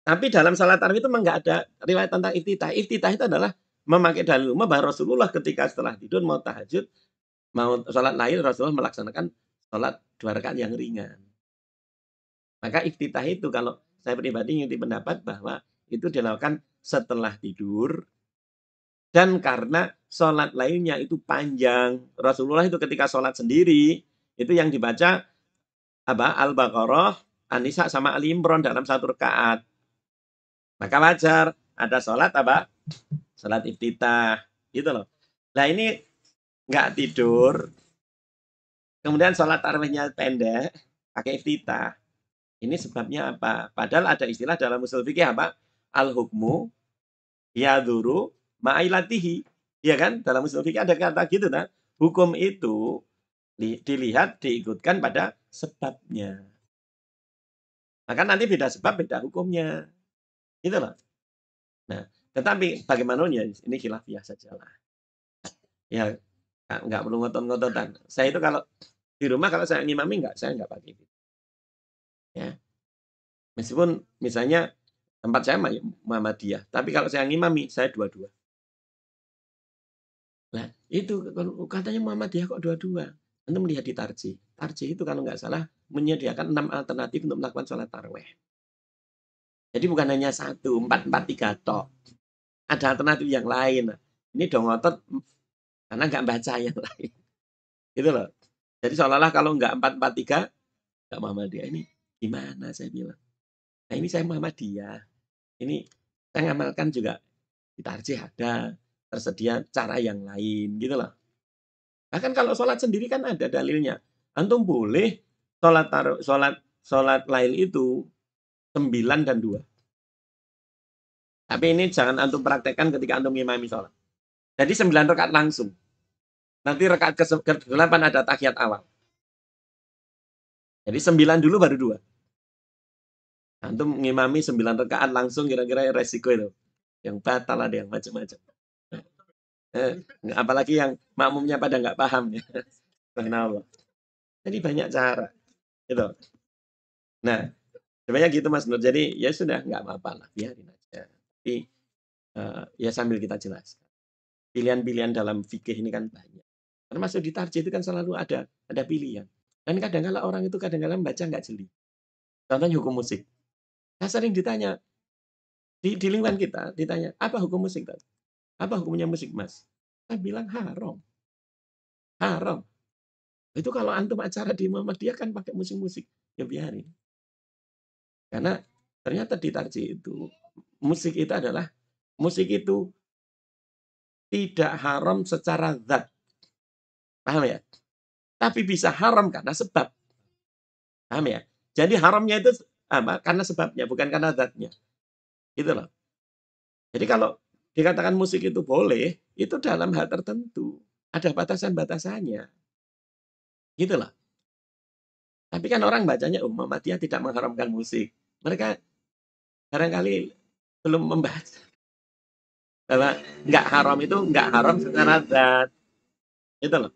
Tapi dalam salat tarawih itu memang nggak ada riwayat tentang iftitah. Iftitah itu adalah memakai dalil umum bahwa Rasulullah ketika setelah tidur mau tahajud, mau sholat lail, Rasulullah melaksanakan sholat 2 rakaat yang ringan. Maka iftitah itu kalau saya pribadi ngikuti pendapat bahwa itu dilakukan setelah tidur dan karena sholat lainnya itu panjang. Rasulullah itu ketika sholat sendiri itu yang dibaca apa Al-Baqarah, An-Nisa sama Ali Imran dalam 1 rakaat. Maka wajar ada sholat apa? Sholat iftitah, gitu loh. Nah ini nggak tidur, kemudian sholat tarawihnya pendek, pakai iftitah. Ini sebabnya apa? Padahal ada istilah dalam usul fikih apa? Al-hukmu yadhuru ma'ilatihi. Ya kan? Dalam usul fikih ada kata gitu kan? Hukum itu dilihat, diikutkan pada sebabnya. Maka nanti beda sebab, beda hukumnya. Gitu loh. Nah, tetapi bagaimananya ini khilafiyah saja lah. Ya, nggak perlu ngotot-ngototan. Saya itu kalau di rumah kalau saya ngimami saya nggak pakai itu. Ya. Meskipun misalnya tempat saya Muhammadiyah, tapi kalau saya ngimami saya dua-dua. Nah, itu katanya Muhammadiyah kok dua-dua. Anda melihat di Tarji. Tarji itu kalau nggak salah menyediakan 6 alternatif untuk melakukan sholat tarawih. Jadi bukan hanya 1, 4, 4, 3 tok. Ada alternatif yang lain. Ini dong ngotot karena nggak baca yang lain. Gitu loh. Jadi seolah-olah kalau nggak 4, 4, 3, nggak Muhammadiyah. Ini gimana saya bilang. Nah ini saya Muhammadiyah. Ini saya ngamalkan juga di Tarji ada. Tersedia cara yang lain. Gitu loh. Bahkan kalau sholat sendiri kan ada dalilnya. Antum boleh sholat lail itu 9 dan 2. Tapi ini jangan antum praktekkan ketika antum ngimami sholat. Jadi 9 rakaat langsung. Nanti rakaat ke-8 ada tahiyat awal. Jadi 9 dulu baru 2. Antum ngimami 9 rakaat langsung kira-kira resiko itu. Yang batal ada yang macam-macam. Apalagi yang makmumnya pada nggak paham ya. Subhanallah. Jadi banyak cara. Gitu. Nah, sebenarnya gitu Mas Nur. Jadi ya sudah nggak apa-apa lah, biarin aja. Tapi ya sambil kita jelaskan. Pilihan-pilihan dalam fikih ini kan banyak. Termasuk di Tarji itu kan selalu ada pilihan. Dan kadang-kala orang itu kadang-kala baca nggak jeli. Contohnya hukum musik. Saya sering ditanya di lingkungan kita ditanya apa hukum musik tadi? Apa hukumnya musik Mas? Saya bilang haram. Haram. Itu kalau antum acara di Muhammadiyah kan pakai musik-musik. Ya biarin. Karena ternyata di Tarji itu musik itu adalah musik itu tidak haram secara zat. Paham ya? Tapi bisa haram karena sebab. Paham ya? Jadi haramnya itu apa? Karena sebabnya, bukan karena zatnya. Gitu loh. Jadi kalau dikatakan musik itu boleh, itu dalam hal tertentu. Ada batasan-batasannya. Gitu loh. Tapi kan orang bacanya, Muhammadiyah tidak mengharamkan musik. Mereka barangkali belum membaca. Bahwa nggak haram itu nggak haram secara zat. Gitu loh.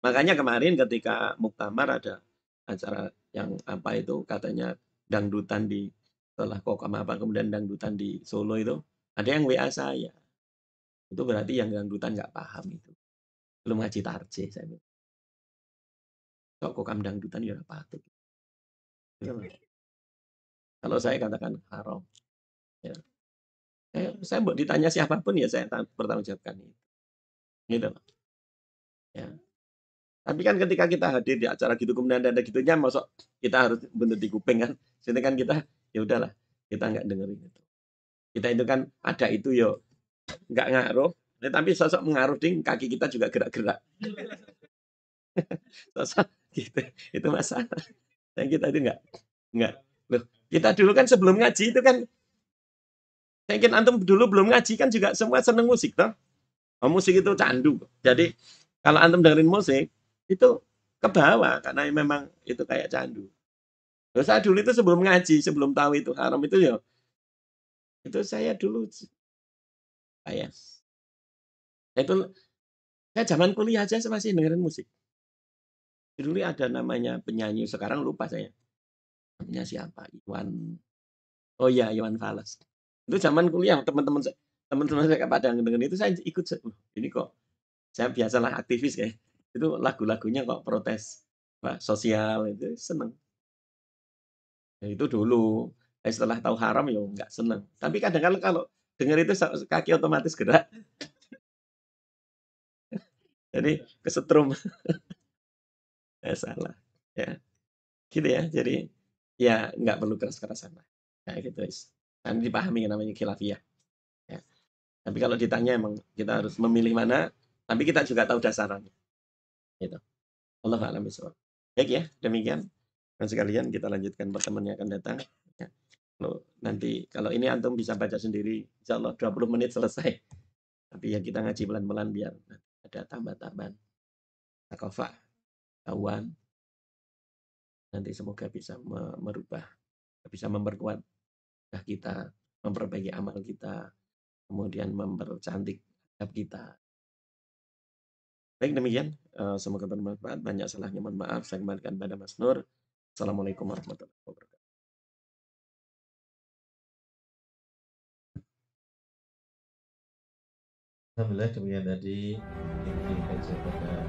Makanya kemarin ketika muktamar ada acara yang apa itu katanya dangdutan di setelah Kokam apa kemudian dangdutan di Solo itu ada yang WA saya. Itu berarti yang dangdutan nggak paham itu. Belum ngaji Tarji saya bilang. Kok Kokam dangdutan ya patut. Gitu loh. Kalau saya katakan haram. Ya. Saya ditanya siapapun ya saya bertanggung jawabkan itu. Gitu loh. Ya. Tapi kan ketika kita hadir di acara gitu kemudian ada gitunya, masuk kita harus bener di kuping kan. Sini kan kita ya udahlah, kita nggak dengerin itu. Kita itu kan ada itu yo nggak ngaruh, tapi sosok mengaruh ding kaki kita juga gerak-gerak. Sosok gitu, itu masalah. Dan kita itu nggak. Loh, kita dulu kan sebelum ngaji itu kan, mungkin antum dulu belum ngaji kan juga semua seneng musik toh. Oh, musik itu candu. Jadi kalau antum dengerin musik itu ke bawah karena memang itu kayak candu. Loh, saya dulu itu sebelum ngaji, sebelum tahu itu haram itu ya, itu saya dulu kayak itu Saya zaman kuliah aja saya masih dengerin musik. Dulu ada namanya penyanyi, sekarang lupa saya. Namanya siapa? Oh iya, Iwan Fals. Itu zaman kuliah, teman-teman saya pada dengerin itu, saya ikut. Ini kok, saya biasalah aktivis ya. Itu lagu-lagunya kok protes sosial, itu seneng. Ya, itu dulu. Setelah tahu haram ya nggak seneng. Tapi kadang-kadang kalau denger itu kaki otomatis gerak. Jadi kesetrum. Salah. Ya, gitu ya. Jadi ya nggak perlu keras-kerasan lah. Kayak gitu. Kan dipahami namanya khilafiyah. Ya. Tapi kalau ditanya emang kita harus memilih mana, tapi kita juga tahu dasarannya. Gitu. Allah a'lam bishawab. Baik ya, demikian. Dan sekalian kita lanjutkan pertemuan yang akan datang. Ya. Kalau ini antum bisa baca sendiri, insya Allah 20 menit selesai. Tapi ya kita ngaji pelan-pelan biar ada tambah-tambahan. Takofah, kawan. Nanti semoga bisa merubah, bisa memperkuat kita, memperbaiki amal kita, kemudian mempercantik adab kita. Baik demikian, semoga bermanfaat. Banyak salahnya mohon maaf. Saya kembalikan pada Mas Nur. Assalamualaikum warahmatullahi wabarakatuh. Alhamdulillah demikian tadi inti kajian pada